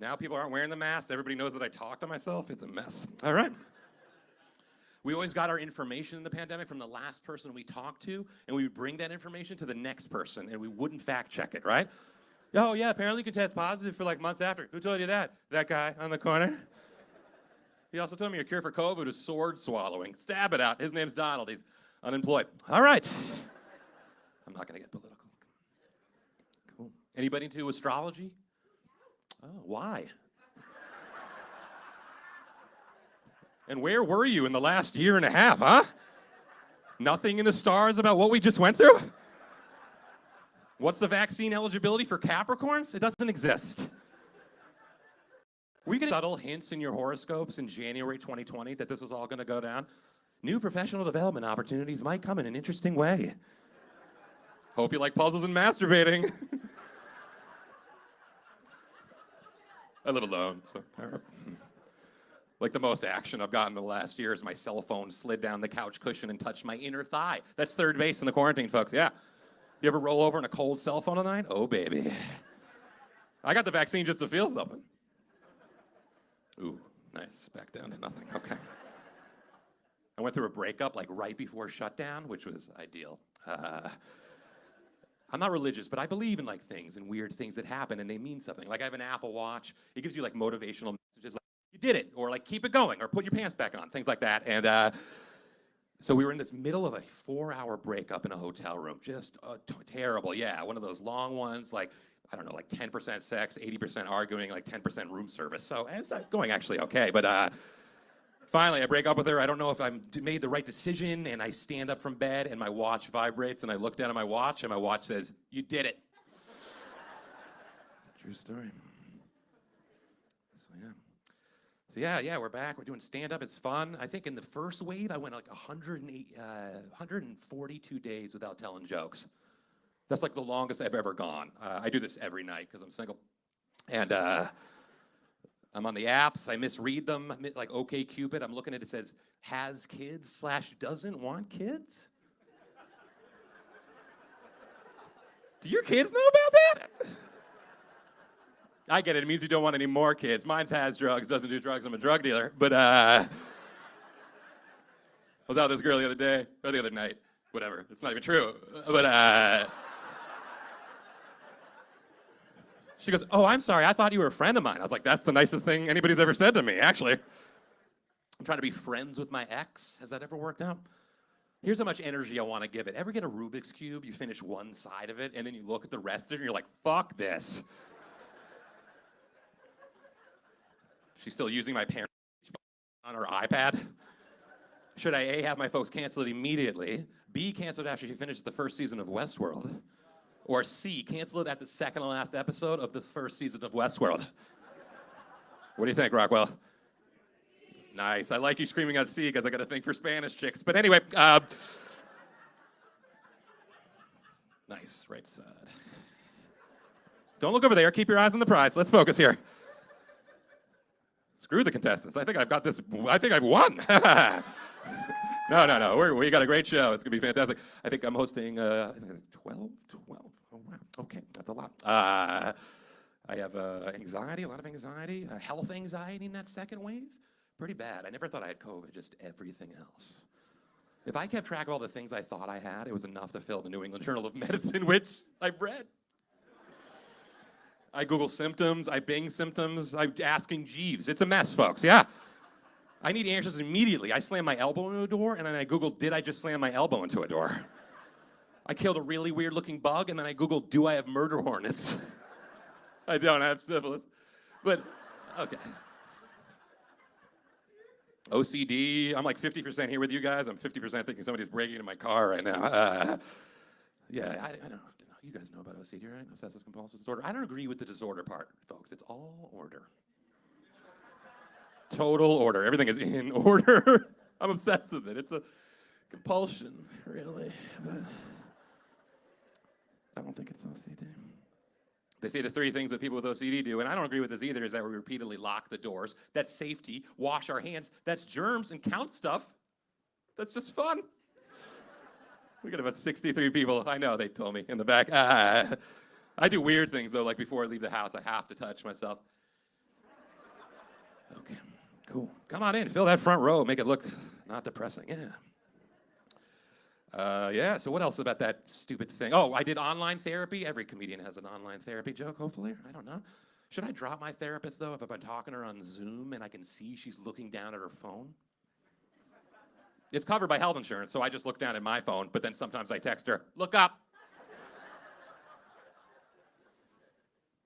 Now people aren't wearing the masks. Everybody knows that I talk to myself. It's a mess. All right. We always got our information in the pandemic from the last person we talked to, and we would bring that information to the next person, and we wouldn't fact check it, right? Oh, yeah, apparently you can test positive for like months after. Who told you that? That guy on the corner. He also told me your cure for COVID is sword swallowing. Stab it out. His name's Donald. He's unemployed. All right. I'm not going to get political. Cool. Anybody into astrology? Oh, why? And where were you in the last year and a half, huh? Nothing in the stars about what we just went through? What's the vaccine eligibility for Capricorns? It doesn't exist. Were you getting subtle hints in your horoscopes in January 2020 that this was all going to go down? New professional development opportunities might come in an interesting way. Hope you like puzzles and masturbating. I live alone, so like the most action I've gotten in the last year is my cell phone slid down the couch cushion and touched my inner thigh. That's third base in the quarantine, folks. Yeah. You ever roll over in a cold cell phone tonight? Oh, baby. I got the vaccine just to feel something. Ooh, nice. Back down to nothing. Okay. I went through a breakup like right before shutdown, which was ideal. I'm not religious, but I believe in like things and weird things that happen and they mean something. Like I have an Apple Watch. It gives you like motivational messages like, you did it, or like keep it going, or put your pants back on, things like that. And so we were in this middle of a 4-hour breakup in a hotel room. Just terrible. Yeah, one of those long ones, like, I don't know, like 10% sex, 80% arguing, like 10% room service. So it's going actually okay. But finally, I break up with her. I don't know if I made the right decision, and I stand up from bed, and my watch vibrates, and I look down at my watch, and my watch says, "You did it." True story. So yeah, we're back. We're doing stand-up. It's fun. I think in the first wave, I went like 142 days without telling jokes. That's like the longest I've ever gone. I do this every night because I'm single. And I'm on the apps. I misread them, like OkCupid. I'm looking at it says, has kids / doesn't want kids. Do your kids know about that? I get it. It means you don't want any more kids. Mine's has drugs, doesn't do drugs. I'm a drug dealer. But I was out with this girl the other day, or the other night. Whatever. It's not even true. But she goes, "Oh, I'm sorry. I thought you were a friend of mine." I was like, that's the nicest thing anybody's ever said to me, actually. I'm trying to be friends with my ex. Has that ever worked out? Here's how much energy I want to give it. Ever get a Rubik's Cube? You finish one side of it, and then you look at the rest of it, and you're like, fuck this. She's still using my parents' on her iPad. Should I A, have my folks cancel it immediately, B, cancel it after she finishes the first season of Westworld, or C, cancel it at the second to last episode of the first season of Westworld? What do you think, Rockwell? Nice. I like you screaming out C because I got a thing for Spanish chicks. But anyway, nice, right side. Don't look over there. Keep your eyes on the prize. Let's focus here. Screw the contestants. I think I've got this. I think I've won. No. We got a great show. It's going to be fantastic. I think I'm hosting 12. Oh, wow. Okay, that's a lot. I have anxiety, a lot of anxiety, health anxiety in that second wave. Pretty bad. I never thought I had COVID, just everything else. If I kept track of all the things I thought I had, it was enough to fill the New England Journal of Medicine, which I've read. I Google symptoms, I Bing symptoms, I'm asking Jeeves. It's a mess, folks, yeah. I need answers immediately. I slam my elbow into a door, and then I Google, did I just slam my elbow into a door? I killed a really weird-looking bug, and then I Googled, do I have murder hornets? I don't have syphilis. But, okay. OCD, I'm like 50% here with you guys. I'm 50% thinking somebody's breaking into my car right now. Yeah, I don't know. You guys know about OCD, right? Obsessive compulsive disorder. I don't agree with the disorder part, folks. It's all order. Total order. Everything is in order. I'm obsessed with it. It's a compulsion, really. But I don't think it's OCD. They say the 3 things that people with OCD do, and I don't agree with this either, is that we repeatedly lock the doors. That's safety. Wash our hands. That's germs and count stuff. That's just fun. We got about 63 people. I know, they told me in the back. I do weird things, though, like before I leave the house, I have to touch myself. Okay, cool. Come on in, fill that front row, make it look not depressing. Yeah. Yeah, so what else about that stupid thing? Oh, I did online therapy. Every comedian has an online therapy joke, hopefully. I don't know. Should I drop my therapist, though, if I've been talking to her on Zoom and I can see she's looking down at her phone? It's covered by health insurance, so I just look down at my phone, but then sometimes I text her, look up.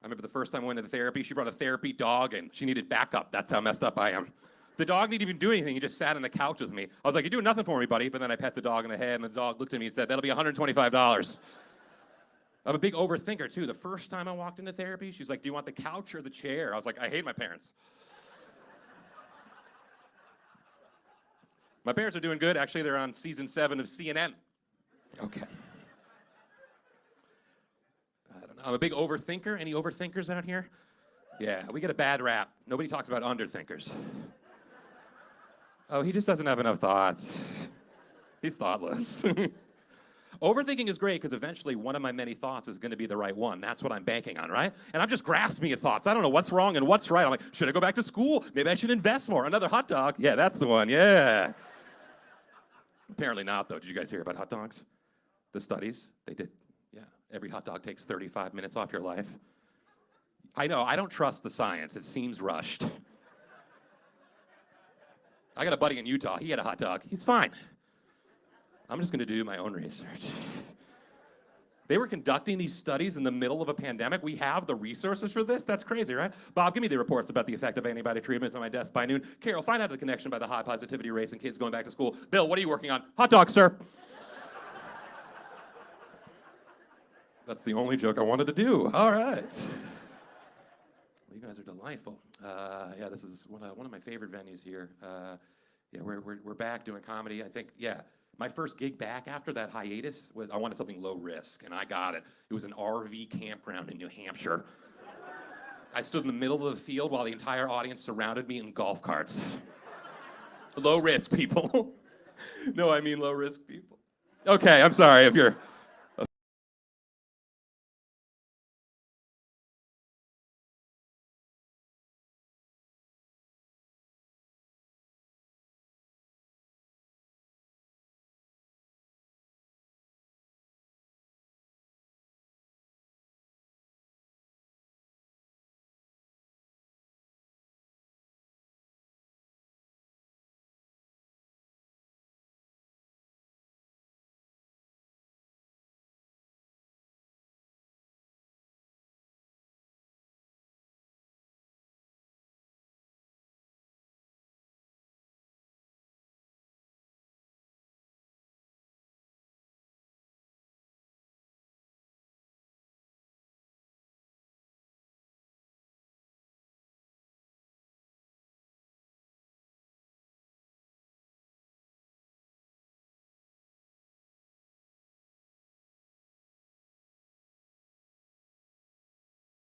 I remember the first time I went into therapy, she brought a therapy dog and she needed backup. That's how messed up I am. The dog didn't even do anything. He just sat on the couch with me. I was like, you're doing nothing for me, buddy. But then I pet the dog in the head, and the dog looked at me and said, that'll be $125. I'm a big overthinker, too. The first time I walked into therapy, she's like, do you want the couch or the chair? I was like, I hate my parents. My parents are doing good. Actually, they're on season 7 of CNN. Okay. I don't know. I'm a big overthinker. Any overthinkers out here? Yeah, we get a bad rap. Nobody talks about underthinkers. Oh, he just doesn't have enough thoughts. He's thoughtless. Overthinking is great because eventually one of my many thoughts is going to be the right one. That's what I'm banking on, right? And I'm just grasping at thoughts. I don't know what's wrong and what's right. I'm like, should I go back to school? Maybe I should invest more. Another hot dog? Yeah, that's the one. Yeah. Apparently not, though. Did you guys hear about hot dogs? The studies they did. Yeah, every hot dog takes 35 minutes off your life. I know. I don't trust the science. It seems rushed. I got a buddy in Utah. He had a hot dog. He's fine. I'm just going to do my own research. They were conducting these studies in the middle of a pandemic. We have the resources for this? That's crazy, right? Bob, give me the reports about the effect of antibiotic treatments on my desk by noon. Carol, find out the connection by the high positivity rates and kids going back to school. Bill, what are you working on? Hot dog, sir. That's the only joke I wanted to do. All right. You guys are delightful. Yeah, this is one of my favorite venues here. Yeah, we're back doing comedy. I think, yeah, my first gig back after that hiatus was I wanted something low risk, and I got it. It was an RV campground in New Hampshire. I stood in the middle of the field while the entire audience surrounded me in golf carts. Low risk people. No, I mean low risk people. Okay, I'm sorry if you're.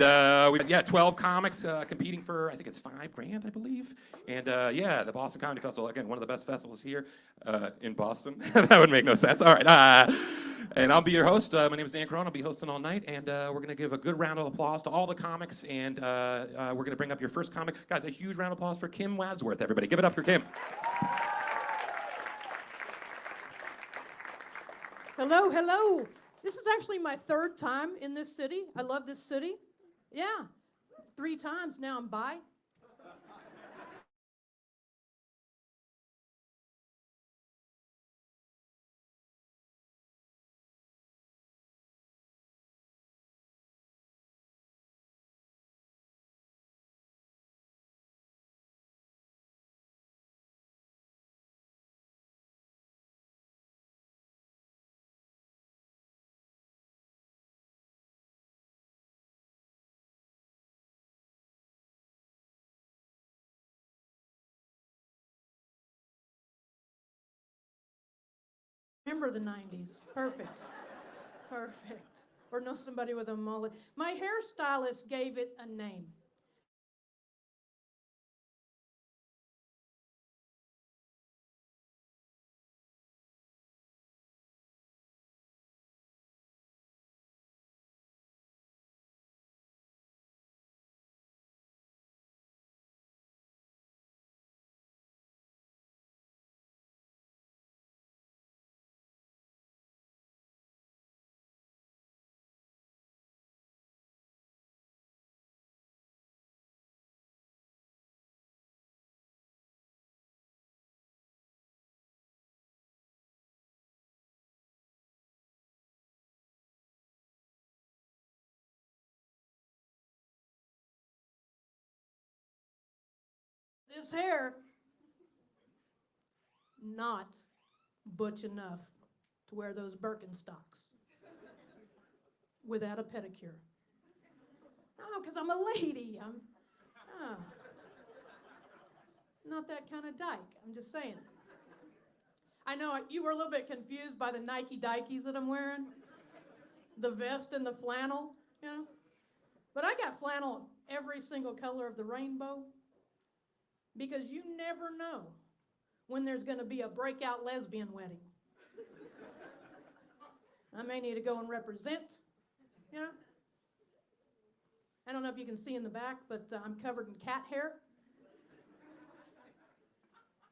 We yeah, 12 comics competing for, I think it's $5,000, I believe. And yeah, the Boston Comedy Festival, again, one of the best festivals here in Boston. That would make no sense. All right. And I'll be your host. My name is Dan Crone. I'll be hosting all night. And we're going to give a good round of applause to all the comics. And we're going to bring up your first comic. Guys, a huge round of applause for Kim Wadsworth, everybody. Give it up for Kim. Hello, hello. This is actually my 3rd time in this city. I love this city. Yeah, 3 times now I'm by. Remember the 90s. Perfect. Perfect. Or know somebody with a mullet. My hairstylist gave it a name. This hair, not butch enough to wear those Birkenstocks without a pedicure. Oh, because I'm a lady. I'm not that kind of dyke. I'm just saying. I know you were a little bit confused by the Nike Dikeys that I'm wearing, the vest and the flannel, you know. But I got flannel of every single color of the rainbow because you never know when there's going to be a breakout lesbian wedding. I may need to go and represent, you know. I don't know if you can see in the back, but I'm covered in cat hair.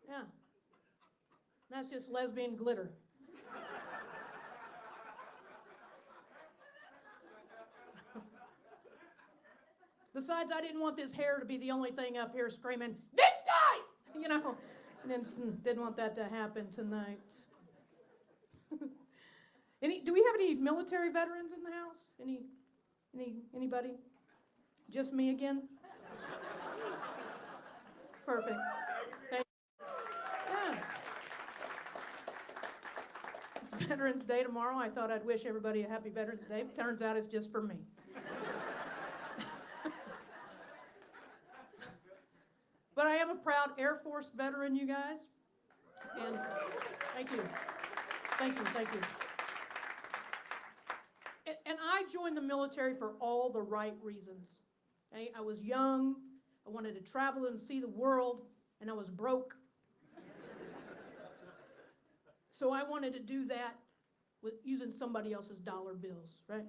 Yeah. That's just lesbian glitter. Besides, I didn't want this hair to be the only thing up here screaming, Nick died! You know, didn't want that to happen tonight. Do we have any military veterans in the house? Anybody? Just me again? Perfect. Thank you. Yeah. It's Veterans Day tomorrow. I thought I'd wish everybody a happy Veterans Day. Turns out it's just for me. But I am a proud Air Force veteran, you guys. And thank you. Thank you, thank you. And I joined the military for all the right reasons. Okay? I was young, I wanted to travel and see the world, and I was broke. So I wanted to do that with using somebody else's dollar bills, right?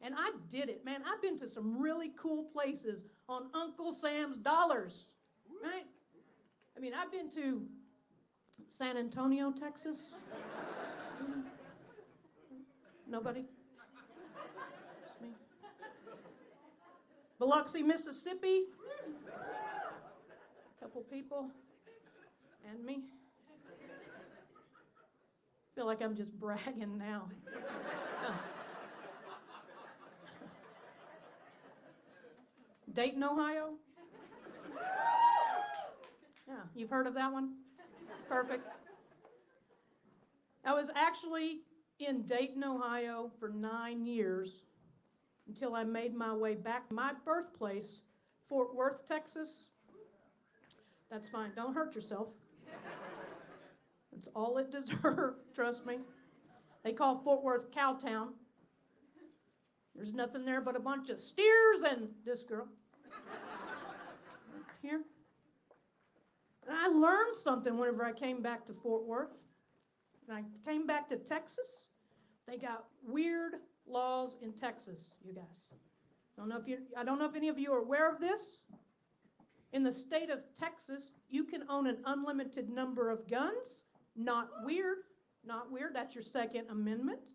And I did it, man. I've been to some really cool places on Uncle Sam's dollars, right? I mean, I've been to San Antonio, Texas. Nobody? Just me. Biloxi, Mississippi. A couple people. And me. I feel like I'm just bragging now. Dayton, Ohio. Yeah, you've heard of that one? Perfect. I was actually in Dayton, Ohio for 9 years until I made my way back to my birthplace, Fort Worth, Texas. That's fine, don't hurt yourself. That's all it deserved, trust me. They call Fort Worth Cowtown. There's nothing there but a bunch of steers and this girl. Here. And I learned something whenever I came back to Fort Worth. And I came back to Texas. They got weird laws in Texas, you guys. I don't know if any of you are aware of this. In the state of Texas, you can own an unlimited number of guns. Not weird, not weird. That's your Second Amendment.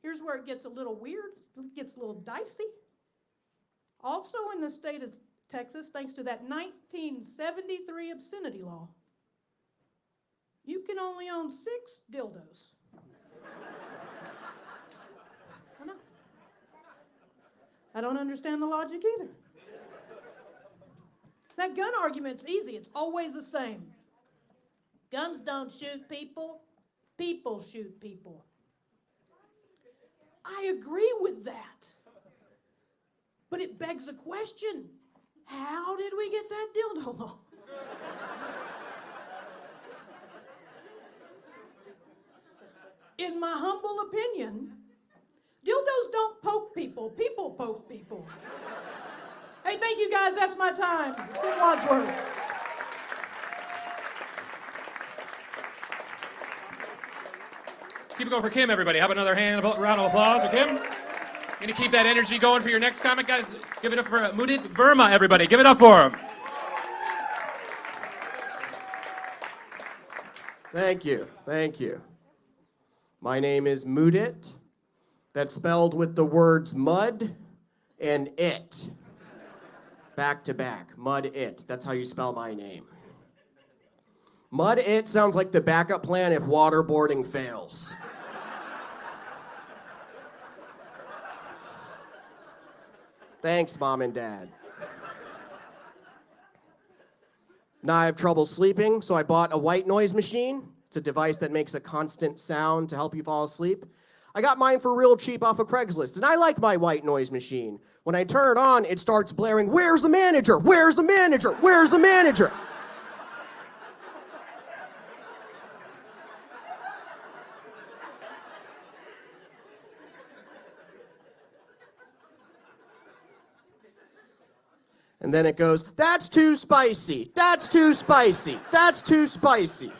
Here's where it gets a little weird. It gets a little dicey. Also in the state of Texas, thanks to that 1973 obscenity law, you can only own 6 dildos. I know. I don't understand the logic either. That gun argument's easy. It's always the same. Guns don't shoot people. People shoot people. I agree with that. But it begs a question. How did we get that dildo law? In my humble opinion, dildos don't poke people. People poke people. Hey, thank you guys. That's my time. Good Wadsworth. Keep it going for Kim, everybody. How about another round of applause for Kim? Gonna keep that energy going for your next comic, guys. Give it up for Mudit Verma, everybody. Give it up for him. Thank you, thank you. My name is Mudit. That's spelled with the words mud and it. Back to back, mud it. That's how you spell my name. Mud it sounds like the backup plan if waterboarding fails. Thanks, Mom and Dad. Now I have trouble sleeping, so I bought a white noise machine. It's a device that makes a constant sound to help you fall asleep. I got mine for real cheap off of Craigslist, and I like my white noise machine. When I turn it on, it starts blaring, "Where's the manager? Where's the manager? Where's the manager?" And then it goes, "That's too spicy. That's too spicy. That's too spicy."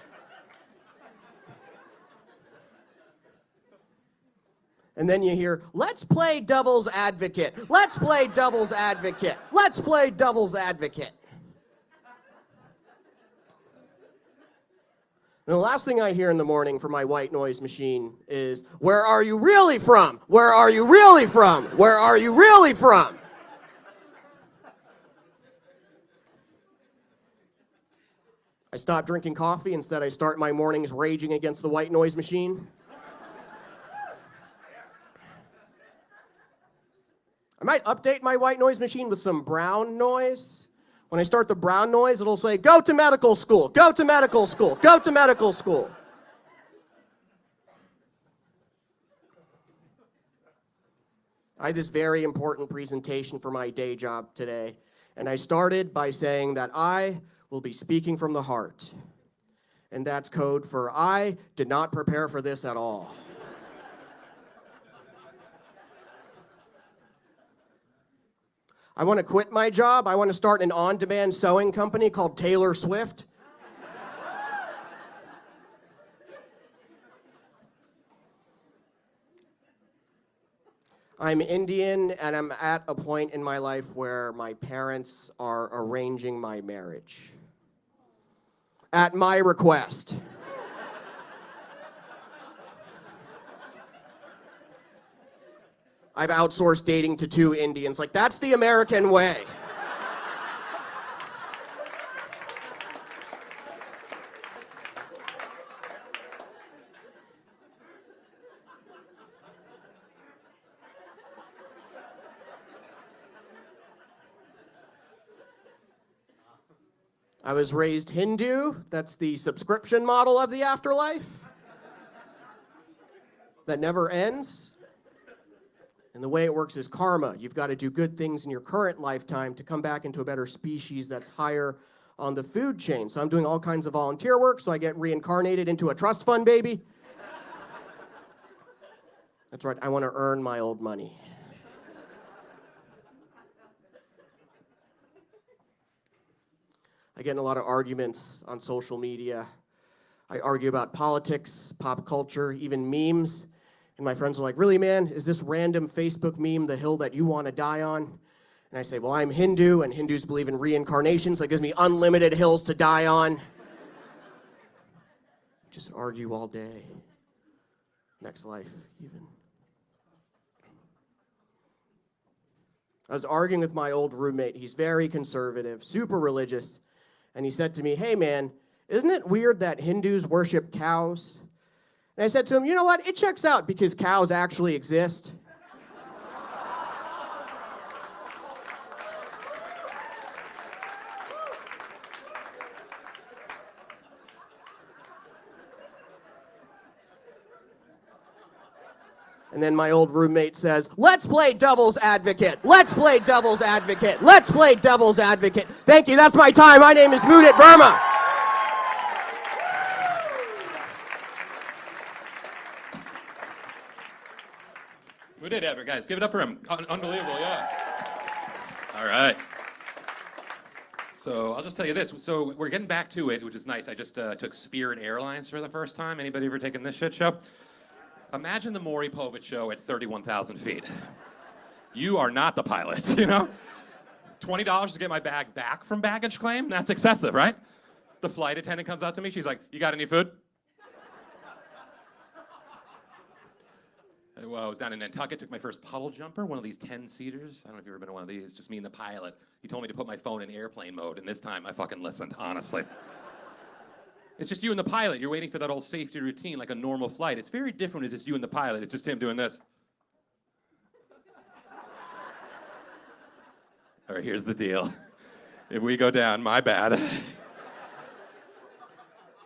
And then you hear, "Let's play devil's advocate. Let's play devil's advocate. Let's play devil's advocate." And the last thing I hear in the morning from my white noise machine is, "Where are you really from? Where are you really from? Where are you really from?" I stop drinking coffee. Instead, I start my mornings raging against the white noise machine. I might update my white noise machine with some brown noise. When I start the brown noise, it'll say, "Go to medical school, go to medical school, go to medical school." I had this very important presentation for my day job today, and I started by saying that I will be speaking from the heart. And that's code for I did not prepare for this at all. I want to quit my job. I want to start an on-demand sewing company called Taylor Swift. I'm Indian, and I'm at a point in my life where my parents are arranging my marriage. At my request. I've outsourced dating to 2 Indians. Like, that's the American way. I was raised Hindu. That's the subscription model of the afterlife that never ends. And the way it works is karma. You've got to do good things in your current lifetime to come back into a better species that's higher on the food chain. So I'm doing all kinds of volunteer work, so I get reincarnated into a trust fund baby. That's right, I want to earn my old money. I get in a lot of arguments on social media. I argue about politics, pop culture, even memes. And my friends are like, "Really, man? Is this random Facebook meme the hill that you want to die on?" And I say, "Well, I'm Hindu, and Hindus believe in reincarnation, so it gives me unlimited hills to die on." Just argue all day. Next life, even. I was arguing with my old roommate. He's very conservative, super religious. And he said to me, "Hey, man, isn't it weird that Hindus worship cows?" And I said to him, "You know what? It checks out because cows actually exist." And then my old roommate says, "Let's play devil's advocate. Let's play devil's advocate. Let's play devil's advocate." Thank you. That's my time. My name is Mudit Verma. We did ever, guys. Give it up for him. Unbelievable, yeah. All right. So I'll just tell you this. So we're getting back to it, which is nice. I just took Spirit Airlines for the first time. Anybody ever taken this shit show? Imagine the Maury Povich show at 31,000 feet. You are not the pilot, you know? $20 to get my bag back from baggage claim? That's excessive, right? The flight attendant comes out to me. She's like, "You got any food?" Well, I was down in Nantucket, took my first puddle jumper, one of these 10-seaters. I don't know if you've ever been to one of these. Just me and the pilot. He told me to put my phone in airplane mode, and this time I fucking listened, honestly. It's just you and the pilot. You're waiting for that old safety routine like a normal flight. It's very different. It's just you and the pilot. It's just him doing this. All right, here's the deal. If we go down, my bad.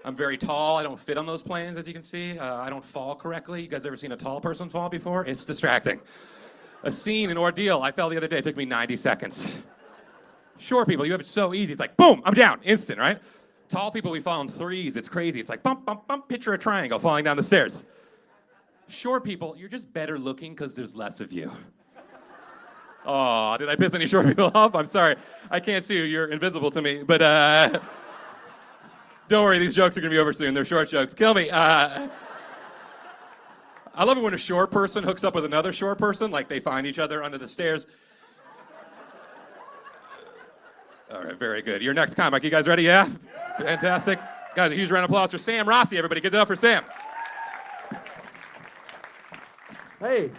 I'm very tall. I don't fit on those planes, as you can see. I don't fall correctly. You guys ever seen a tall person fall before? It's distracting. A scene, an ordeal. I fell the other day. It took me 90 seconds. Short people, you have it so easy. It's like, boom, I'm down, instant, right? Tall people, we fall in threes. It's crazy. It's like, bump, bump, bump, picture a triangle falling down the stairs. Short people, you're just better looking because there's less of you. Oh, did I piss any short people off? I'm sorry. I can't see you. You're invisible to me. But don't worry, these jokes are going to be over soon. They're short jokes. Kill me. I love it when a short person hooks up with another short person, like they find each other under the stairs. All right, very good. Your next comic. You guys ready? Yeah? Fantastic. Guys, a huge round of applause for Sam Rossi, everybody. Give it up for Sam. Hey,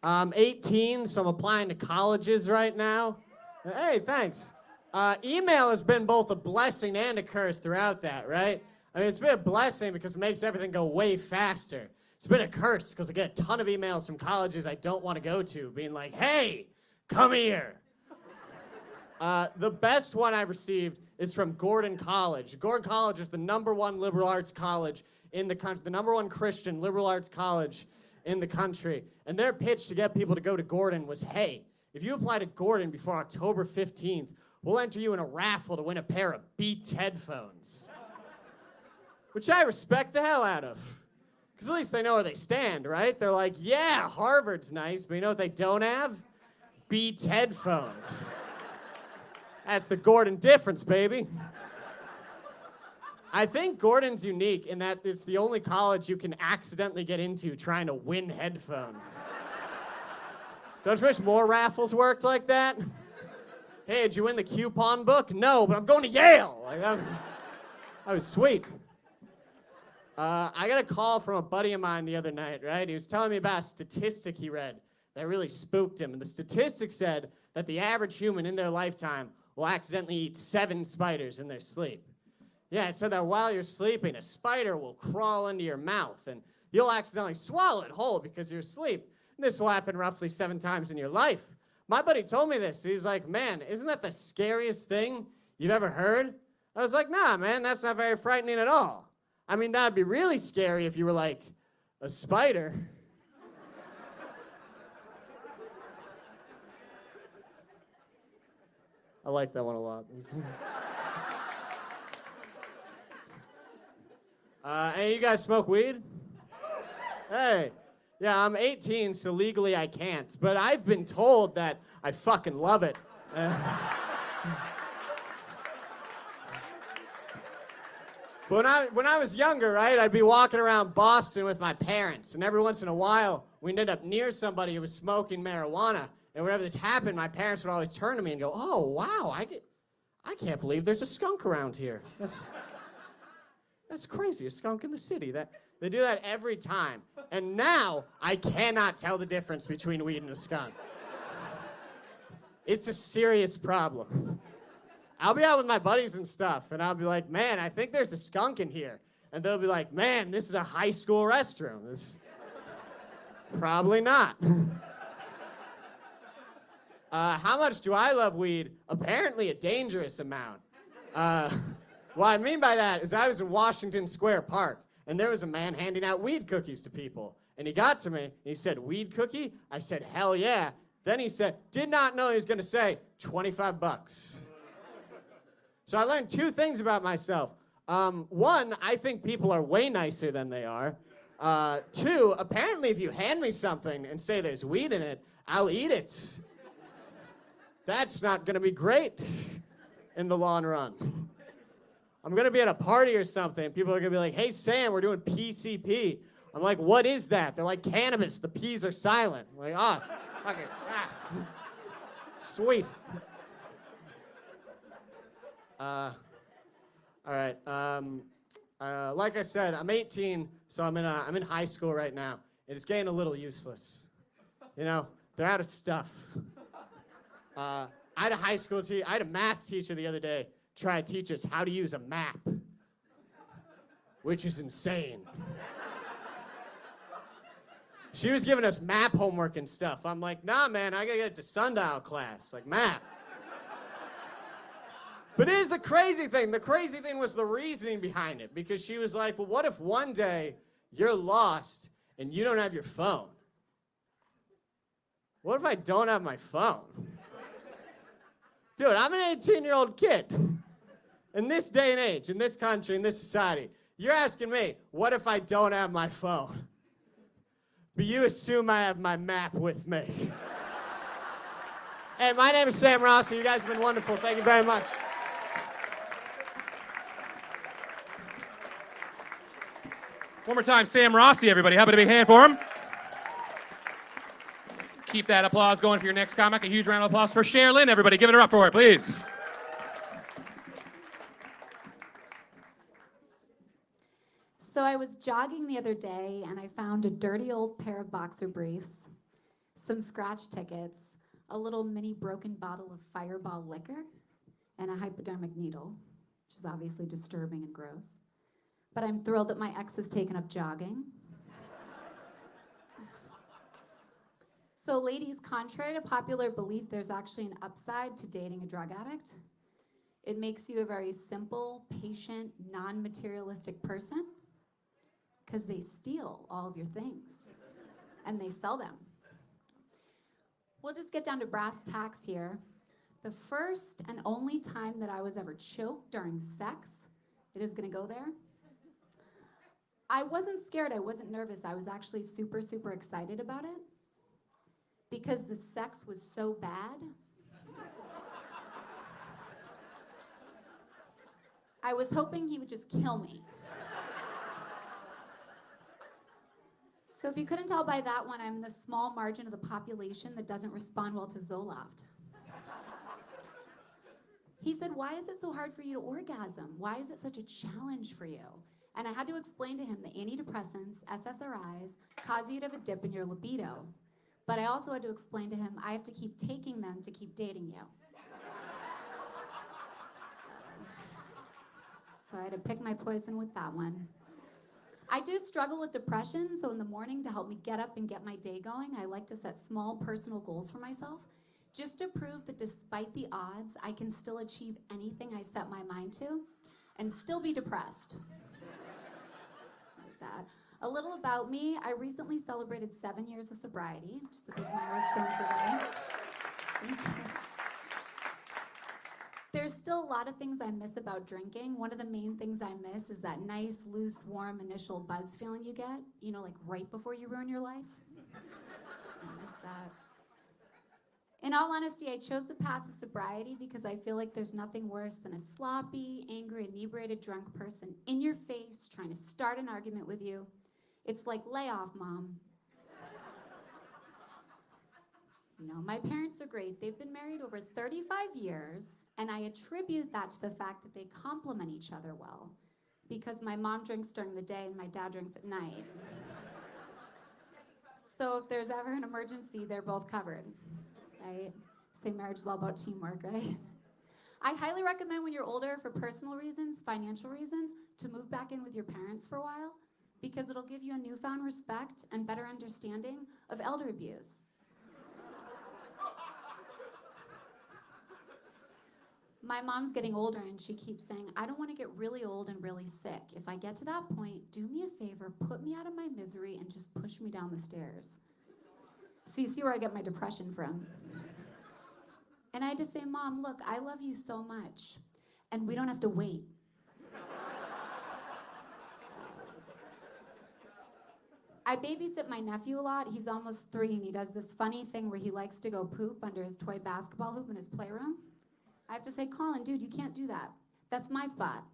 I'm 18, so I'm applying to colleges right now. Hey, thanks. Email has been both a blessing and a curse throughout that, right? I mean, it's been a blessing because it makes everything go way faster. It's been a curse because I get a ton of emails from colleges I don't want to go to, being like, hey, come here. The best one I've received is from Gordon College. Gordon College is the #1 liberal arts college in the country, the #1 Christian liberal arts college in the country. And their pitch to get people to go to Gordon was, hey, if you apply to Gordon before October 15th, we'll enter you in a raffle to win a pair of Beats headphones. Which I respect the hell out of. Because at least they know where they stand, right? They're like, yeah, Harvard's nice, but you know what they don't have? Beats headphones. That's the Gordon difference, baby. I think Gordon's unique in that it's the only college you can accidentally get into trying to win headphones. Don't you wish more raffles worked like that? Hey, did you win the coupon book? No, but I'm going to Yale. Like, that was sweet. I got a call from a buddy of mine the other night, right? He was telling me about a statistic he read that really spooked him. And the statistic said that the average human in their lifetime will accidentally eat 7 spiders in their sleep. Yeah, it said that while you're sleeping, a spider will crawl into your mouth, and you'll accidentally swallow it whole because you're asleep. And this will happen roughly 7 times in your life. My buddy told me this. He's like, man, isn't that the scariest thing you've ever heard? I was like, nah, man, that's not very frightening at all. I mean, that'd be really scary if you were like, a spider. I like that one a lot. Hey, you guys smoke weed? Hey. Yeah, I'm 18, so legally I can't. But I've been told that I fucking love it. When I was younger, right, I'd be walking around Boston with my parents, and every once in a while, we'd end up near somebody who was smoking marijuana. And whenever this happened, my parents would always turn to me and go, oh, wow, I can't believe there's a skunk around here. That's crazy, a skunk in the city. They do that every time. And now, I cannot tell the difference between weed and a skunk. It's a serious problem. I'll be out with my buddies and stuff, and I'll be like, man, I think there's a skunk in here. And they'll be like, man, this is a high school restroom. Probably not. How much do I love weed? Apparently a dangerous amount. What I mean by that is I was in Washington Square Park, and there was a man handing out weed cookies to people. And he got to me, and he said, weed cookie? I said, hell yeah. Then he said, did not know he was going to say, $25. So I learned 2 things about myself. One, I think people are way nicer than they are. 2, apparently if you hand me something and say there's weed in it, I'll eat it. That's not going to be great in the long run. I'm going to be at a party or something. People are going to be like, hey, Sam, we're doing PCP. I'm like, what is that? They're like, cannabis. The P's are silent. I'm like, okay. Sweet. All right. Like I said, I'm 18, so I'm in high school right now. And it's getting a little useless. You know, they're out of stuff. I had a math teacher the other day try to teach us how to use a map, which is insane. She was giving us map homework and stuff. I'm like, nah, man, I gotta get it to sundial class, like map. But here's the crazy thing. The crazy thing was the reasoning behind it, because she was like, well, what if one day you're lost and you don't have your phone? What if I don't have my phone? Dude, I'm an 18-year-old kid. In this day and age, in this country, in this society, you're asking me, what if I don't have my phone? But you assume I have my map with me. Hey, my name is Sam Rossi. You guys have been wonderful. Thank you very much. One more time, Sam Rossi, everybody. How about a big hand for him? Keep that applause going for your next comic. A huge round of applause for Cher Lynn, everybody. Give it up for her, please. So I was jogging the other day and I found a dirty old pair of boxer briefs, some scratch tickets, a little mini broken bottle of Fireball liquor, and a hypodermic needle, which is obviously disturbing and gross. But I'm thrilled that my ex has taken up jogging. So ladies, contrary to popular belief, there's actually an upside to dating a drug addict. It makes you a very simple, patient, non-materialistic person, because they steal all of your things and they sell them. We'll just get down to brass tacks here. The first and only time that I was ever choked during sex, it is gonna go there. I wasn't scared, I wasn't nervous, I was actually super, super excited about it because the sex was so bad. I was hoping he would just kill me. So if you couldn't tell by that one, I'm in the small margin of the population that doesn't respond well to Zoloft. He said, why is it so hard for you to orgasm? Why is it such a challenge for you? And I had to explain to him that antidepressants, SSRIs, cause you to have a dip in your libido. But I also had to explain to him, I have to keep taking them to keep dating you. So I had to pick my poison with that one. I do struggle with depression, so in the morning, to help me get up and get my day going, I like to set small personal goals for myself, just to prove that despite the odds, I can still achieve anything I set my mind to and still be depressed. There's that. A little about me, I recently celebrated 7 years of sobriety, which is a big milestone for me. There's still a lot of things I miss about drinking. One of the main things I miss is that nice, loose, warm, initial buzz feeling you get, you know, like right before you ruin your life. I miss that. In all honesty, I chose the path of sobriety because I feel like there's nothing worse than a sloppy, angry, inebriated, drunk person in your face trying to start an argument with you. It's like, lay off, Mom. No, my parents are great. They've been married over 35 years, and I attribute that to the fact that they complement each other well, because my mom drinks during the day and my dad drinks at night. So if there's ever an emergency, they're both covered, right? Say marriage is all about teamwork, right? I highly recommend when you're older, for personal reasons, financial reasons, to move back in with your parents for a while, because it'll give you a newfound respect and better understanding of elder abuse. My mom's getting older and she keeps saying, I don't want to get really old and really sick. If I get to that point, do me a favor, put me out of my misery and just push me down the stairs. So you see where I get my depression from. And I had to say, Mom, look, I love you so much, and we don't have to wait. I babysit my nephew a lot. He's almost 3, and he does this funny thing where he likes to go poop under his toy basketball hoop in his playroom. I have to say, Colin, dude, you can't do that. That's my spot.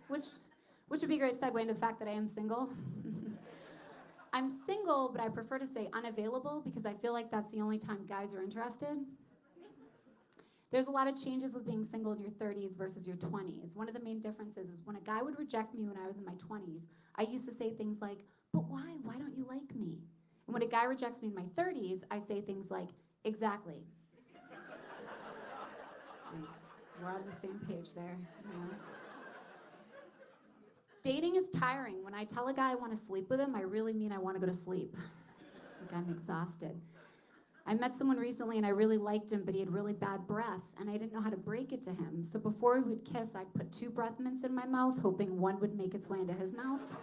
Which would be a great segue into the fact that I am single. I'm single, but I prefer to say unavailable because I feel like that's the only time guys are interested. There's a lot of changes with being single in your 30s versus your 20s. One of the main differences is when a guy would reject me when I was in my 20s, I used to say things like, but why? Why don't you like me? And when a guy rejects me in my 30s, I say things like, exactly. Like, we're on the same page there. You know? Dating is tiring. When I tell a guy I want to sleep with him, I really mean I want to go to sleep. Like, I'm exhausted. I met someone recently and I really liked him, but he had really bad breath, and I didn't know how to break it to him. So before we would kiss, I'd put 2 breath mints in my mouth, hoping one would make its way into his mouth.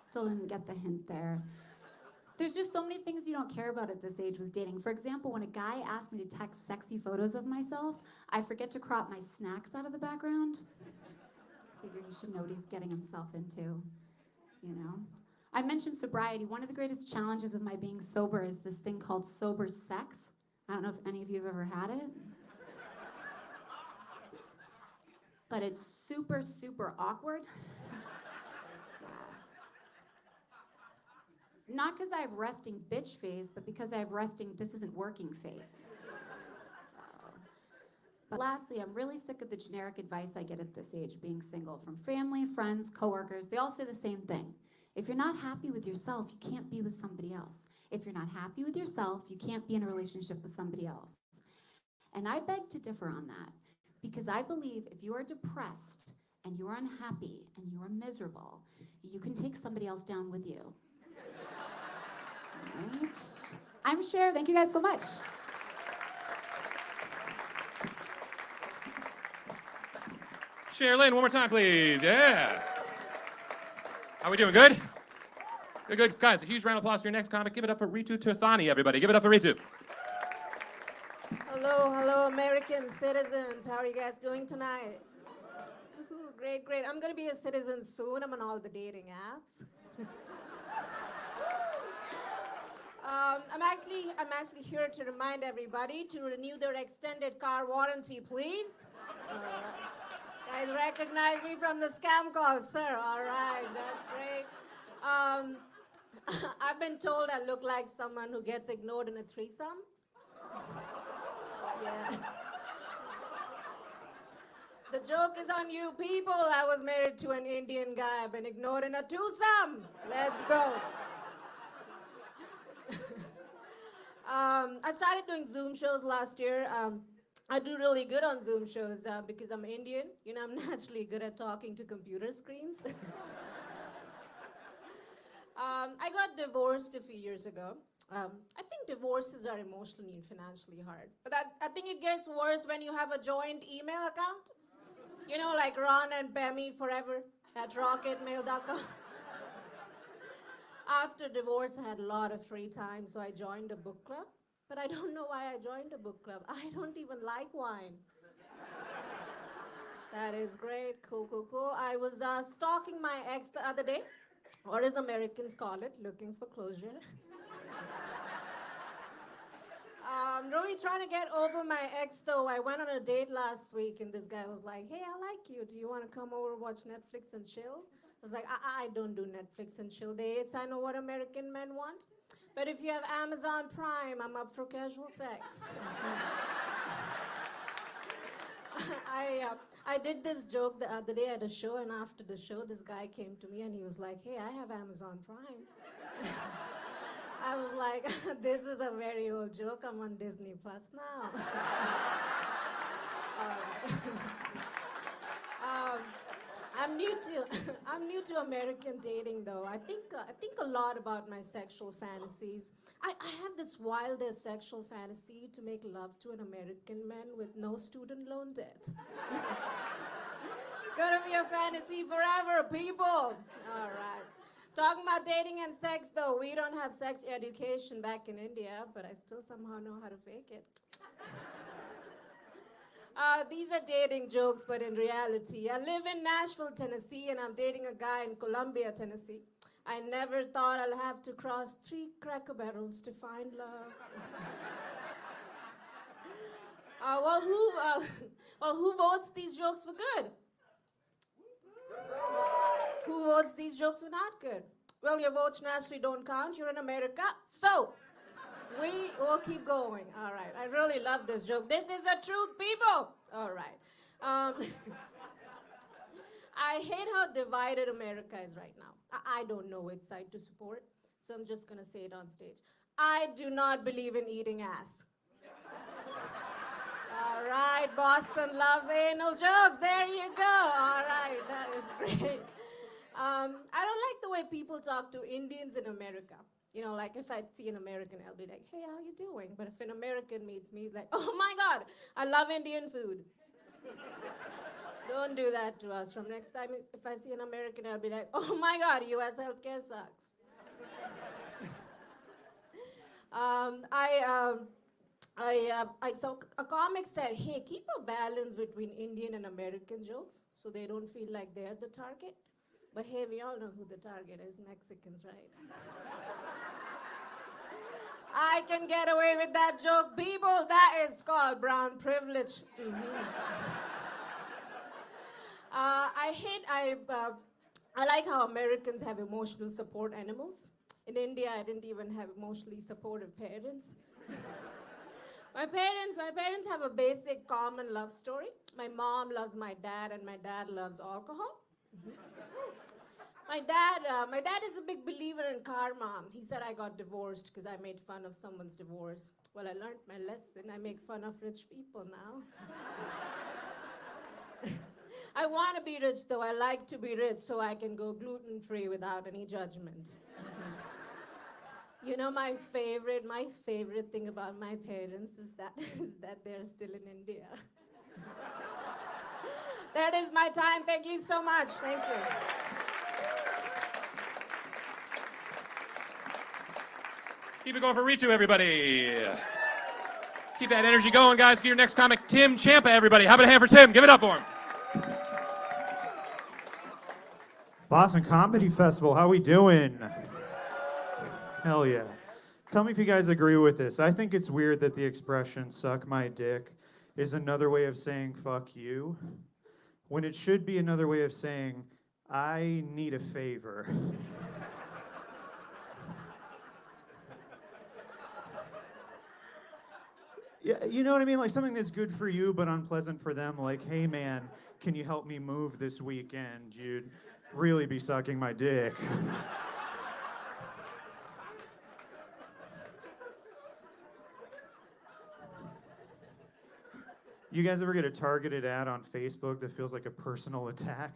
Still didn't get the hint there. There's just so many things you don't care about at this age with dating. For example, when a guy asks me to text sexy photos of myself, I forget to crop my snacks out of the background. Figure he should know what he's getting himself into, you know? I mentioned sobriety. One of the greatest challenges of my being sober is this thing called sober sex. I don't know if any of you have ever had it. But it's super, super awkward. Yeah. Not because I have resting bitch face, but because I have resting this isn't working face. But lastly, I'm really sick of the generic advice I get at this age, being single, from family, friends, coworkers. They all say the same thing. If you're not happy with yourself, you can't be with somebody else. If you're not happy with yourself, you can't be in a relationship with somebody else. And I beg to differ on that, because I believe if you are depressed and you are unhappy and you are miserable, you can take somebody else down with you. All right? I'm Cher. Thank you guys so much. Cher Lynn, one more time, please. Yeah. How we doing? Good? Good, good. Guys, a huge round of applause for your next comic. Give it up for Ritu Tirthani, everybody. Give it up for Ritu. Hello, hello, American citizens. How are you guys doing tonight? Woohoo, great, great. I'm gonna be a citizen soon. I'm on all the dating apps. I'm actually here to remind everybody to renew their extended car warranty, please. All right. Guys recognize me from the scam calls, sir. All right, that's great. I've been told I look like someone who gets ignored in a threesome. Yeah. The joke is on you people. I was married to an Indian guy. I've been ignored in a twosome. Let's go. I started doing Zoom shows last year. I do really good on Zoom shows because I'm Indian. You know, I'm naturally good at talking to computer screens. I got divorced a few years ago. I think divorces are emotionally and financially hard. But I think it gets worse when you have a joint email account. You know, like Ron and Pammy forever at rocketmail.com. After divorce, I had a lot of free time, so I joined a book club. But I don't know why I joined a book club. I don't even like wine. That is great. Cool, cool, cool. I was stalking my ex the other day, or as Americans call it, looking for closure. I'm really trying to get over my ex, though. I went on a date last week, and this guy was like, hey, I like you. Do you want to come over, watch Netflix, and chill? I was like, I don't do Netflix and chill dates. I know what American men want. But if you have Amazon Prime, I'm up for casual sex. I did this joke the other day at a show, and after the show, this guy came to me, and he was like, hey, I have Amazon Prime. I was like, this is a very old joke. I'm on Disney Plus now. I'm new to American dating, though. I think a lot about my sexual fantasies. I have this wildest sexual fantasy to make love to an American man with no student loan debt. It's gonna be a fantasy forever, people. All right. Talking about dating and sex, though, we don't have sex education back in India, but I still somehow know how to fake it. These are dating jokes, but in reality, I live in Nashville, Tennessee, and I'm dating a guy in Columbia, Tennessee. I never thought I'll have to cross 3 Cracker Barrels to find love. Who votes these jokes for good? Who votes these jokes for not good? Well, your votes naturally don't count. You're in America, so we will keep going. All right, I really love this joke. This is the truth, people. All right. I hate how divided America is right now. I don't know which side to support, so I'm just gonna say it on stage. I do not believe in eating ass. All right, Boston loves anal jokes. There you go. All right, that is great. I don't like the way people talk to Indians in America. You know, like if I see an American, I'll be like, hey, how you doing? But if an American meets me, he's like, oh my God, I love Indian food. Don't do that to us. From next time, if I see an American, I'll be like, oh my God, US healthcare sucks. So a comic said, hey, keep a balance between Indian and American jokes so they don't feel like they're the target. But hey, we all know who the target is, Mexicans, right? I can get away with that joke. People, that is called brown privilege. I like how Americans have emotional support animals. In India, I didn't even have emotionally supportive parents. My parents have a basic common love story. My mom loves my dad, and my dad loves alcohol. My dad is a big believer in karma. He said I got divorced because I made fun of someone's divorce. Well, I learned my lesson. I make fun of rich people now. I want to be rich, though. I like to be rich so I can go gluten-free without any judgment. You know, my favorite thing about my parents is that they're still in India. That is my time. Thank you so much. Thank you. Keep it going for Ritu, everybody. Keep that energy going, guys. Get your next comic, Tim Champa, everybody. How about a hand for Tim? Give it up for him. Boston Comedy Festival, how we doing? Hell yeah. Tell me if you guys agree with this. I think it's weird that the expression suck my dick is another way of saying fuck you, when it should be another way of saying I need a favor. Yeah, you know what I mean? Like something that's good for you but unpleasant for them. Like, hey man, can you help me move this weekend? You'd really be sucking my dick. You guys ever get a targeted ad on Facebook that feels like a personal attack?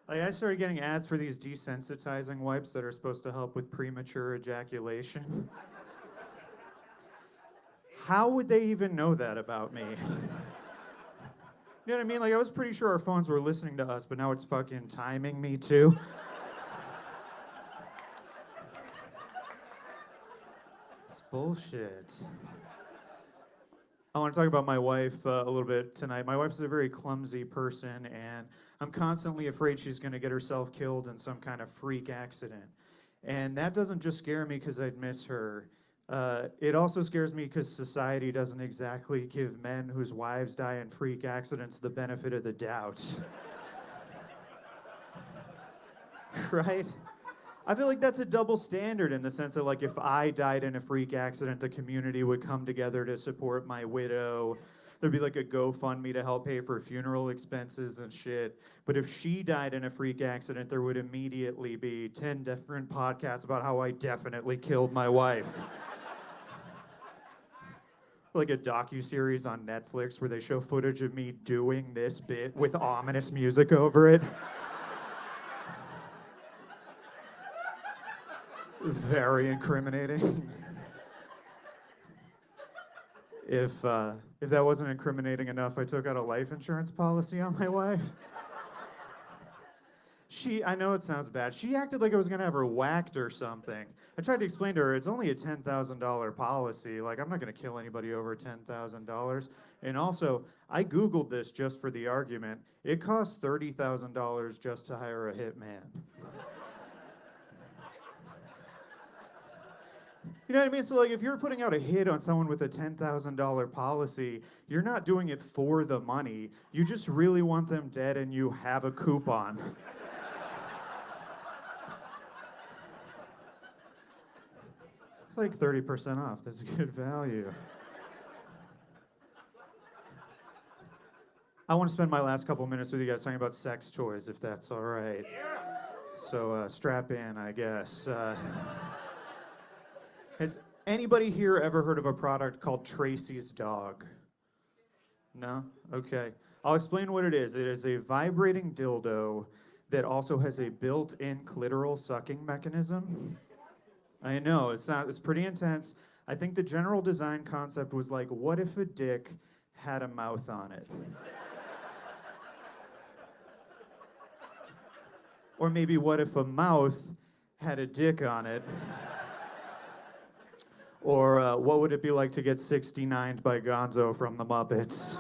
Like I started getting ads for these desensitizing wipes that are supposed to help with premature ejaculation. How would they even know that about me? You know what I mean? Like I was pretty sure our phones were listening to us, but now it's fucking timing me too. It's bullshit. I want to talk about my wife a little bit tonight. My wife's a very clumsy person, and I'm constantly afraid she's going to get herself killed in some kind of freak accident. And that doesn't just scare me because I'd miss her. It also scares me because society doesn't exactly give men whose wives die in freak accidents the benefit of the doubt. Right? I feel like that's a double standard in the sense that, like, if I died in a freak accident, the community would come together to support my widow. There'd be like a GoFundMe to help pay for funeral expenses and shit. But if she died in a freak accident, there would immediately be 10 different podcasts about how I definitely killed my wife. Like a docuseries on Netflix where they show footage of me doing this bit with ominous music over it. Very incriminating. If that wasn't incriminating enough, I took out a life insurance policy on my wife. I know it sounds bad. She acted like I was gonna have her whacked or something. I tried to explain to her it's only a $10,000 policy. Like I'm not gonna kill anybody over $10,000. And also, I Googled this just for the argument. It costs $30,000 just to hire a hitman. You know what I mean? So like if you're putting out a hit on someone with a $10,000 policy, you're not doing it for the money. You just really want them dead and you have a coupon. It's like 30% off. That's a good value. I want to spend my last couple minutes with you guys talking about sex toys, if that's all right. So strap in, I guess. Has anybody here ever heard of a product called Tracy's Dog? No? Okay. I'll explain what it is. It is a vibrating dildo that also has a built-in clitoral sucking mechanism. I know, it's pretty intense. I think the general design concept was like, what if a dick had a mouth on it? Or maybe what if a mouth had a dick on it? Or what would it be like to get 69'd by Gonzo from the Muppets?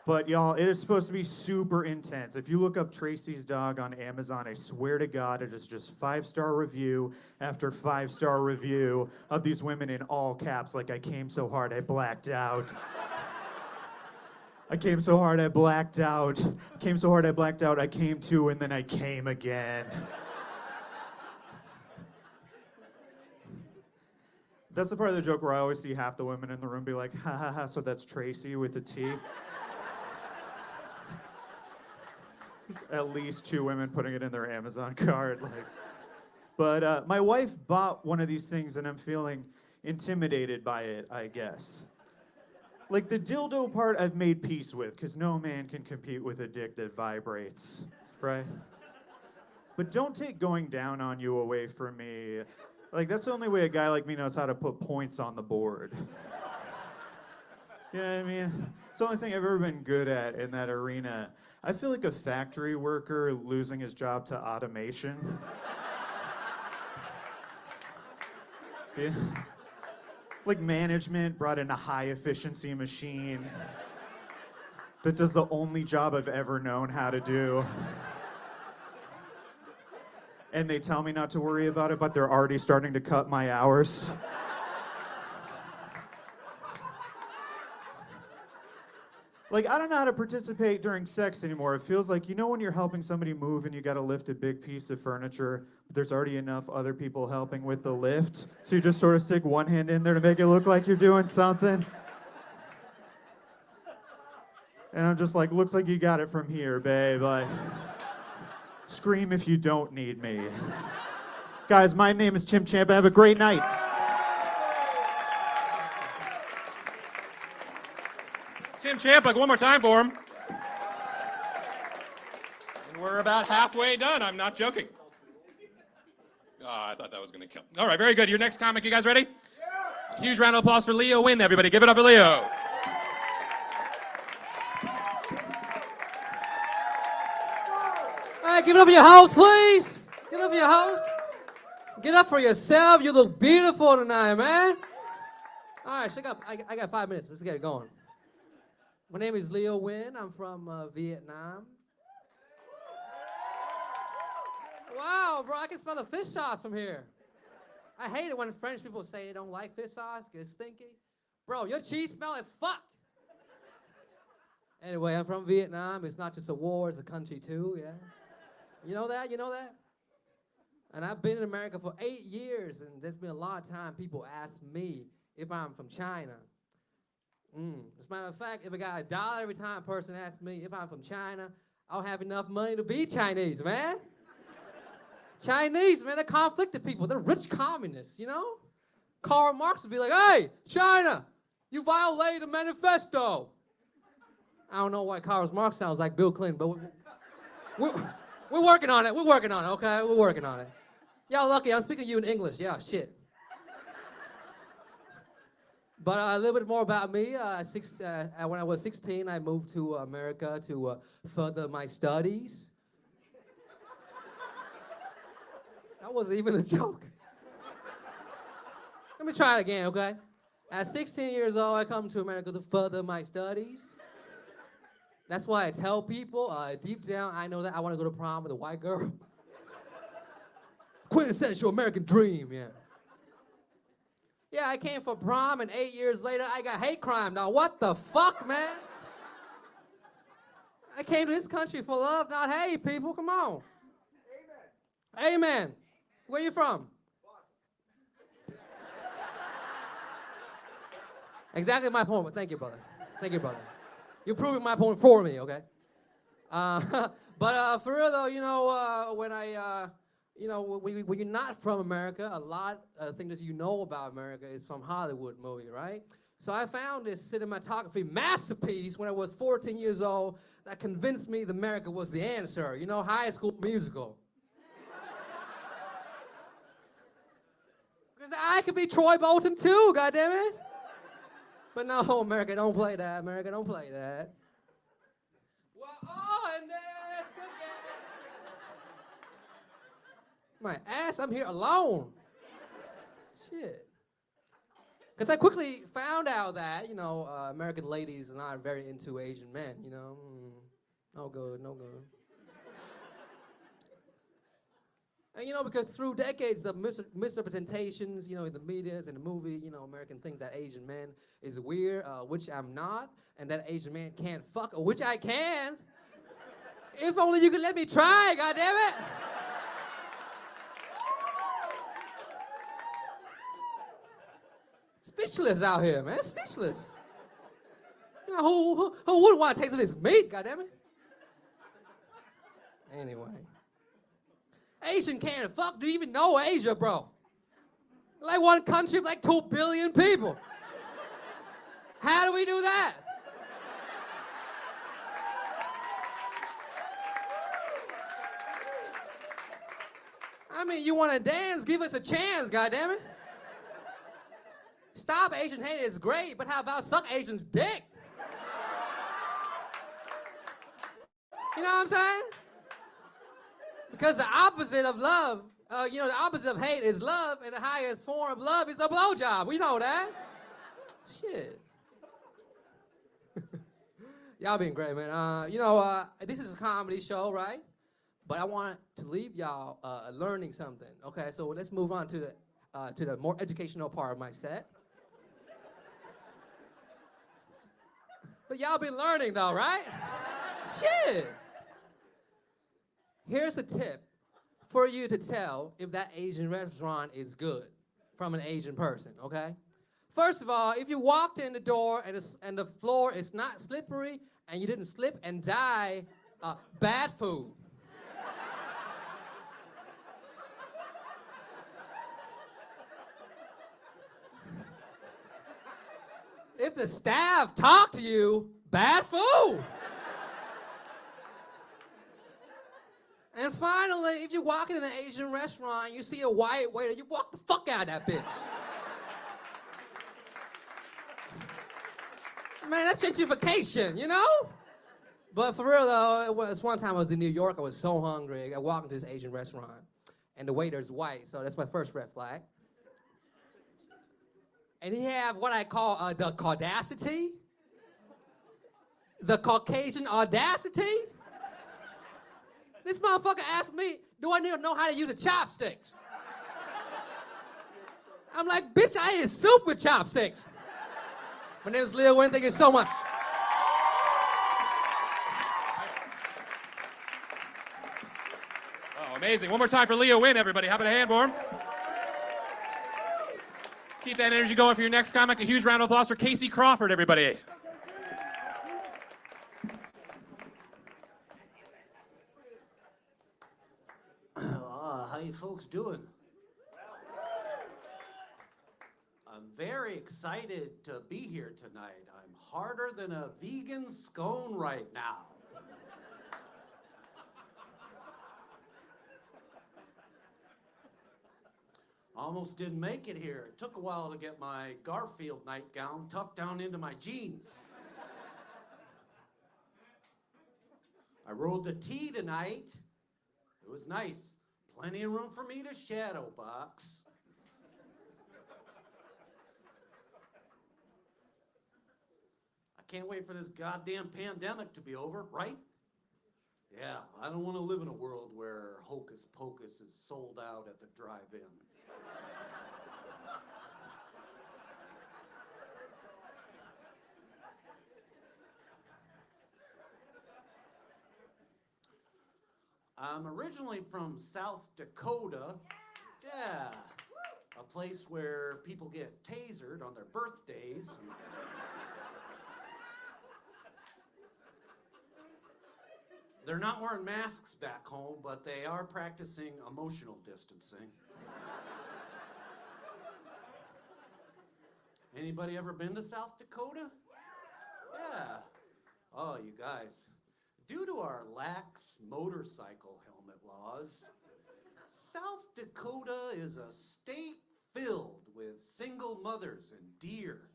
But y'all, it is supposed to be super intense. If you look up Tracy's dog on Amazon, I swear to God, it is just 5-star review after 5-star review of these women in all caps, like I came so hard I blacked out. I came so hard I blacked out. Came so hard I blacked out. I came to and then I came again. That's the part of the joke where I always see half the women in the room be like, ha ha ha, so that's Tracy with a T. At least 2 women putting it in their Amazon cart. But my wife bought one of these things and I'm feeling intimidated by it, I guess. Like the dildo part I've made peace with, because no man can compete with a dick that vibrates, right? But don't take going down on you away from me. Like that's the only way a guy like me knows how to put points on the board. You know what I mean? It's the only thing I've ever been good at in that arena. I feel like a factory worker losing his job to automation. Yeah. Like management brought in a high efficiency machine that does the only job I've ever known how to do. And they tell me not to worry about it, but they're already starting to cut my hours. Like, I don't know how to participate during sex anymore. It feels like, you know when you're helping somebody move and you gotta lift a big piece of furniture, but there's already enough other people helping with the lift, so you just sort of stick one hand in there to make it look like you're doing something? And I'm just like, looks like you got it from here, babe. Like, scream if you don't need me. Guys, my name is Champa. Have a great night. Champa, one more time for him. And we're about halfway done. I'm not joking. Oh, I thought that was going to kill. All right, very good. Your next comic, you guys ready? Yeah. Huge round of applause for Leo Nguyen, everybody. Give it up for Leo. All right, give it up for your house, please. Give it up for your house. Get up for yourself. You look beautiful tonight, man. All right, check up. I got 5 minutes. Let's get it going. My name is Leo Nguyen. I'm from Vietnam. Wow, bro, I can smell the fish sauce from here. I hate it when French people say they don't like fish sauce because it's stinky. Bro, your cheese smell is fuck. Anyway, I'm from Vietnam. It's not just a war, it's a country too, yeah. You know that? You know that? And I've been in America for 8 years, and there's been a lot of time people ask me if I'm from China. As a matter of fact, if I got $1 every time a person asks me if I'm from China, I'll have enough money to be Chinese, man. Chinese, man, they're conflicted people. They're rich communists, you know? Karl Marx would be like, hey, China, you violated the manifesto. I don't know why Karl Marx sounds like Bill Clinton, but we're working on it. We're working on it, okay? We're working on it. Y'all lucky, I'm speaking to you in English. Yeah, shit. But a little bit more about me. When I was 16, I moved to America to further my studies. That wasn't even a joke. Let me try it again, okay? At 16 years old, I come to America to further my studies. That's why I tell people, deep down, I know that I want to go to prom with a white girl. Quintessential American dream, yeah. Yeah, I came for prom, and 8 years later, I got hate crime. Now, what the fuck, man? I came to this country for love, not hate, people. Come on. Amen. Amen. Where you from? Boisson. Exactly my point, but thank you, brother. Thank you, brother. You're proving my point for me, okay? But for real, though, you know, when you're not from America, a lot of things that you know about America is from Hollywood movie, right? So I found this cinematography masterpiece when I was 14 years old. that convinced me that America was the answer. You know, High School Musical. Because I could be Troy Bolton too, goddammit. But no, America, don't play that. America, don't play that. We're all in this together. My ass, I'm here alone. Shit. Because I quickly found out that, you know, American ladies are not very into Asian men, you know. No good, no good. And, you know, because through decades of misrepresentations, you know, in the medias and the movie, you know, American think that Asian men is weird, which I'm not, and that Asian man can't fuck, which I can. If only you could let me try, goddammit. Speechless out here, man, speechless. You know, who wouldn't want to taste of his meat, goddammit? Anyway. Asian can't fuck. Do you even know Asia, bro? Like one country of like 2 billion people. How do we do that? I mean, you want to dance? Give us a chance, goddammit. Stop Asian hate is great, but how about suck Asians' dick? You know what I'm saying? Because the opposite of love, you know, the opposite of hate is love, and the highest form of love is a blowjob. We know that. Shit. Y'all been great, man. You know, this is a comedy show, right? But I want to leave y'all learning something. Okay, so let's move on to the more educational part of my set. But y'all been learning though, right? Shit. Here's a tip for you to tell if that Asian restaurant is good from an Asian person, okay? First of all, if you walked in the door and the floor is not slippery and you didn't slip and die, bad food. If the staff talk to you, bad food. And finally, if you're walking in an Asian restaurant and you see a white waiter, you walk the fuck out of that bitch. Man, that's gentrification, you know? But for real though, it was one time I was in New York, I was so hungry, I walked into this Asian restaurant, and the waiter's white, so that's my first red flag. And he have what I call the caudacity, the Caucasian audacity. This motherfucker asked me, do I need to know how to use the chopsticks? I'm like, bitch, I eat soup with chopsticks. My name is Loc Nguyen, thank you so much. Oh, amazing. One more time for Loc Nguyen, everybody. How about a hand for him? Keep that energy going for your next comic. A huge round of applause for Casey Crawford, everybody. How you folks doing? I'm very excited to be here tonight. I'm harder than a vegan scone right now. Almost didn't make it here. It took a while to get my Garfield nightgown tucked down into my jeans. I rode the T tonight. It was nice. Plenty of room for me to shadow box. I can't wait for this goddamn pandemic to be over, right? Yeah, I don't want to live in a world where Hocus Pocus is sold out at the drive-in. I'm originally from South Dakota. Yeah, a place where people get tasered on their birthdays. They're not wearing masks back home, but they are practicing emotional distancing. Anybody ever been to South Dakota? Yeah. Oh, you guys. Due to our lax motorcycle helmet laws, South Dakota is a state filled with single mothers and deer.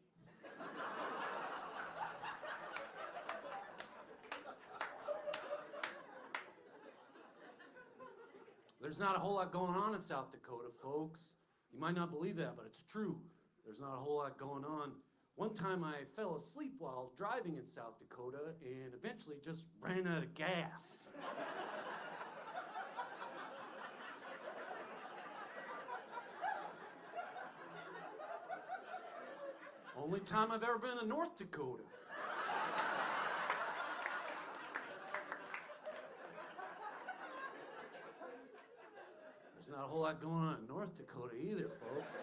There's not a whole lot going on in South Dakota, folks. You might not believe that, but it's true. There's not a whole lot going on. One time I fell asleep while driving in South Dakota and eventually just ran out of gas. Only time I've ever been in North Dakota. There's not a whole lot going on in North Dakota either, folks.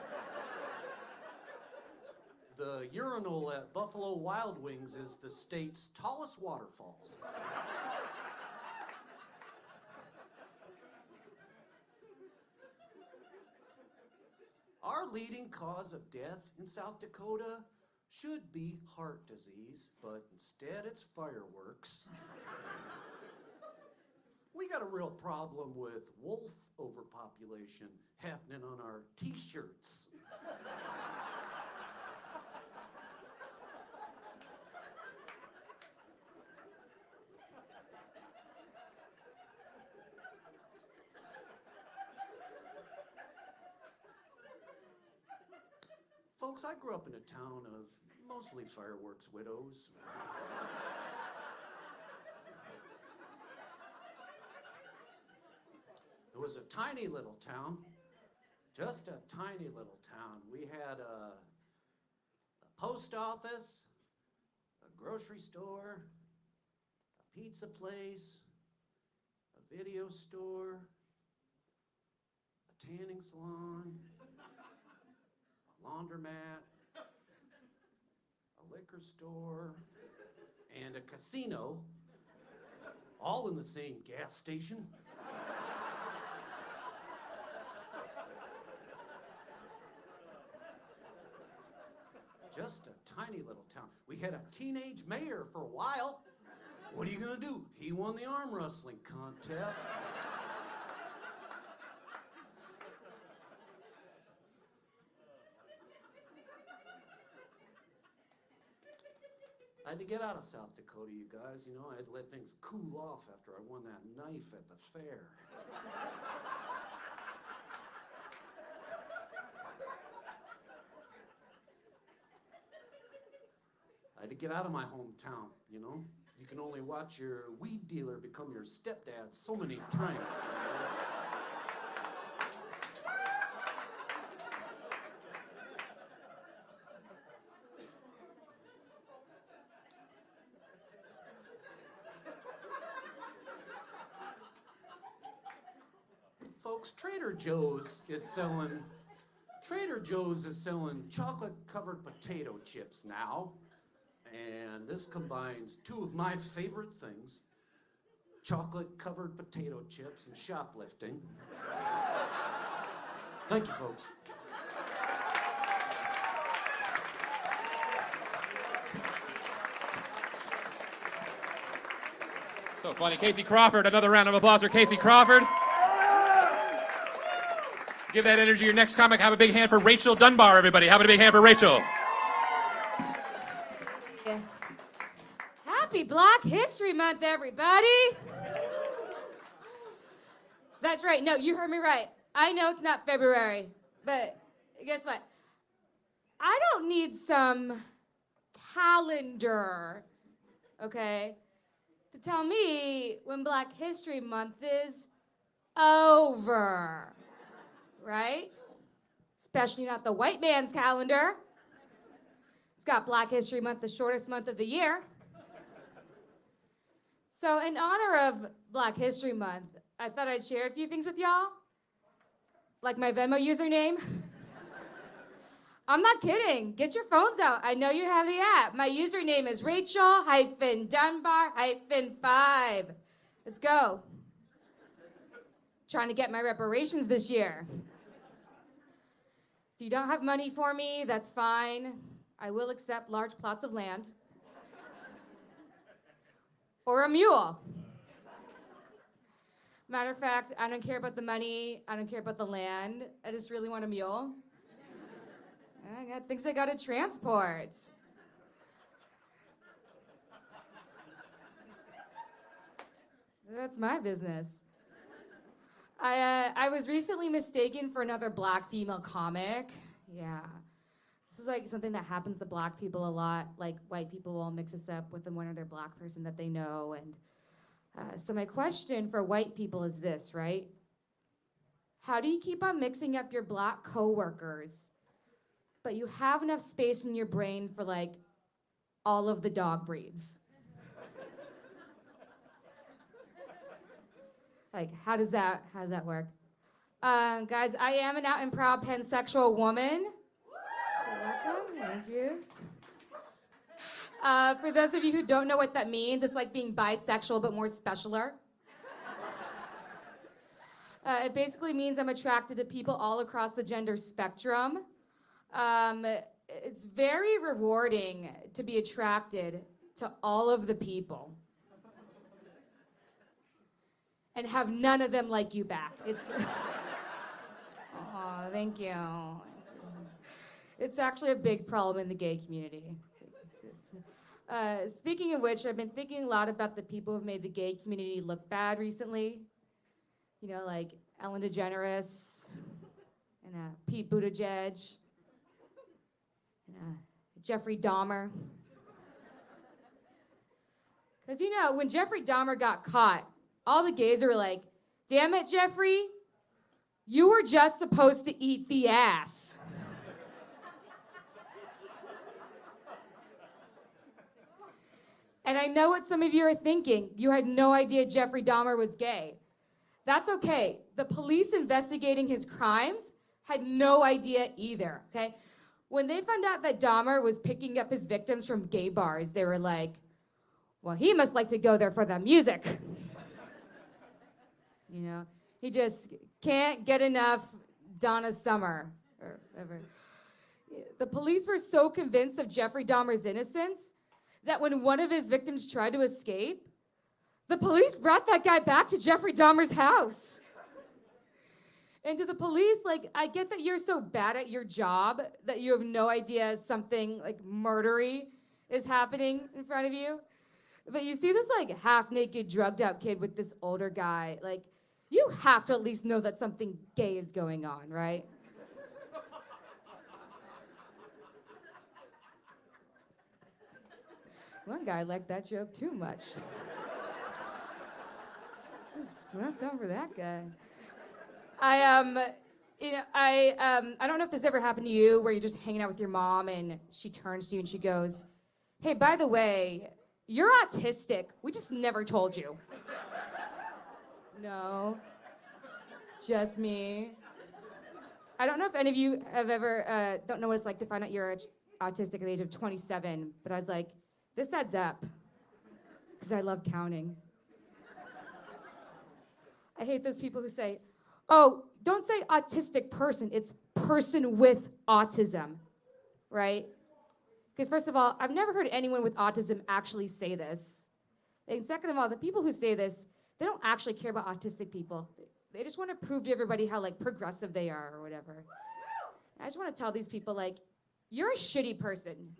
The urinal at Buffalo Wild Wings is the state's tallest waterfall. Our leading cause of death in South Dakota should be heart disease, but instead it's fireworks. We got a real problem with wolf overpopulation happening on our t-shirts. Folks, I grew up in a town of mostly fireworks widows. It was a tiny little town, just a tiny little town. We had a post office, a grocery store, a pizza place, a video store, a tanning salon, a laundromat, a liquor store, and a casino, all in the same gas station. Just a tiny little town. We had a teenage mayor for a while. What are you gonna do? He won the arm wrestling contest. I had to get out of South Dakota, you guys. You know, I had to let things cool off after I won that knife at the fair. I had to get out of my hometown, you know? You can only watch your weed dealer become your stepdad so many times. Folks, Trader Joe's is selling chocolate-covered potato chips now. And this combines two of my favorite things, chocolate-covered potato chips and shoplifting. Thank you, folks. So funny. Casey Crawford, another round of applause for Casey Crawford. Give that energy to your next comic. Have a big hand for Rachel Dunbar, everybody. Have a big hand for Rachel. Happy Black History Month, everybody. That's right. No, you heard me right. I know it's not February, but guess what? I don't need some calendar, okay, to tell me when Black History Month is over, right? Especially not the white man's calendar. It's got Black History Month, the shortest month of the year. So in honor of Black History Month, I thought I'd share a few things with y'all. Like my Venmo username. I'm not kidding. Get your phones out. I know you have the app. My username is Rachel-Dunbar-5. Let's go. Trying to get my reparations this year. If you don't have money for me, that's fine. I will accept large plots of land. Or a mule. Matter of fact, I don't care about the money. I don't care about the land. I just really want a mule. I got things I gotta transport. That's my business. I was recently mistaken for another black female comic. Yeah. This is like something that happens to black people a lot. Like white people will mix us up with one other black person that they know. And so my question for white people is this, right? How do you keep on mixing up your black coworkers, but you have enough space in your brain for like all of the dog breeds? Like, how does that work? Guys, I am an out and proud pansexual woman. You're welcome, thank you. For those of you who don't know what that means, it's like being bisexual but more specialer. It basically means I'm attracted to people all across the gender spectrum. It's very rewarding to be attracted to all of the people and have none of them like you back. It's, oh, thank you. It's actually a big problem in the gay community. Speaking of which, I've been thinking a lot about the people who've made the gay community look bad recently. You know, like Ellen DeGeneres and Pete Buttigieg and Jeffrey Dahmer. Because you know, when Jeffrey Dahmer got caught, all the gays were like, damn it, Jeffrey, you were just supposed to eat the ass. And I know what some of you are thinking. You had no idea Jeffrey Dahmer was gay. That's okay. The police investigating his crimes had no idea either, okay? When they found out that Dahmer was picking up his victims from gay bars, they were like, well, he must like to go there for the music. You know, he just can't get enough Donna Summer or whatever. The police were so convinced of Jeffrey Dahmer's innocence that when one of his victims tried to escape, the police brought that guy back to Jeffrey Dahmer's house. And to the police, like, I get that you're so bad at your job that you have no idea something like murdery is happening in front of you. But you see this like half-naked, drugged-out kid with this older guy, like, you have to at least know that something gay is going on, right? One guy liked that joke too much. Not something for that guy. I don't know if this ever happened to you, where you're just hanging out with your mom and she turns to you and she goes, "Hey, by the way, you're autistic. We just never told you." No, just me. I don't know if any of you have ever, don't know what it's like to find out you're autistic at the age of 27, but I was like, this adds up, because I love counting. I hate those people who say, oh, don't say autistic person, it's person with autism, right? Because first of all, I've never heard anyone with autism actually say this. And second of all, the people who say this, they don't actually care about autistic people. They just want to prove to everybody how like progressive they are or whatever. I just want to tell these people, like, you're a shitty person.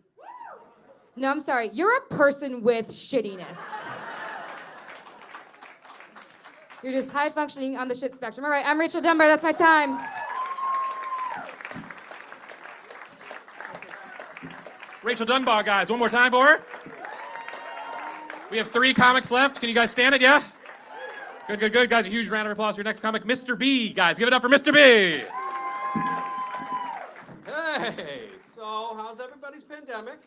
No, I'm sorry, you're a person with shittiness. You're just high functioning on the shit spectrum. All right, I'm Rachel Dunbar, that's my time. Rachel Dunbar, guys, one more time for her. We have 3 comics left. Can you guys stand it, yeah? Good, good, good. Guys, a huge round of applause for your next comic, Mr. B. Guys, give it up for Mr. B. Hey, so how's everybody's pandemic?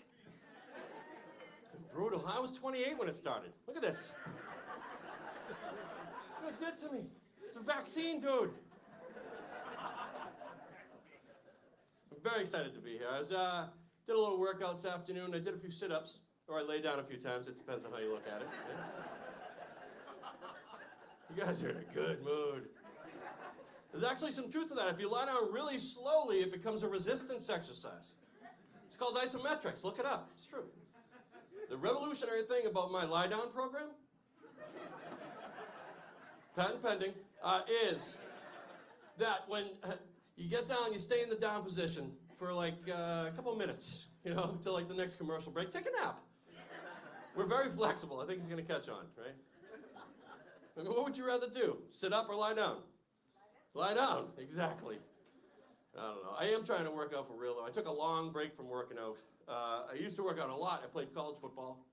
Brutal. I was 28 when it started. Look at this. What it did to me. It's a vaccine, dude. I'm very excited to be here. I was, did a little workout this afternoon. I did a few sit-ups, or I lay down a few times. It depends on how you look at it. Yeah. You guys are in a good mood. There's actually some truth to that. If you lie down really slowly, it becomes a resistance exercise. It's called isometrics. Look it up. It's true. The revolutionary thing about my lie-down program, patent pending, is that when you get down, you stay in the down position for like a couple of minutes, you know, until like the next commercial break. Take a nap. We're very flexible. I think he's going to catch on, right? I mean, what would you rather do? Sit up or lie down? Lie down, exactly. I don't know. I am trying to work out for real, though. I took a long break from working out. I used to work out a lot. I played college football.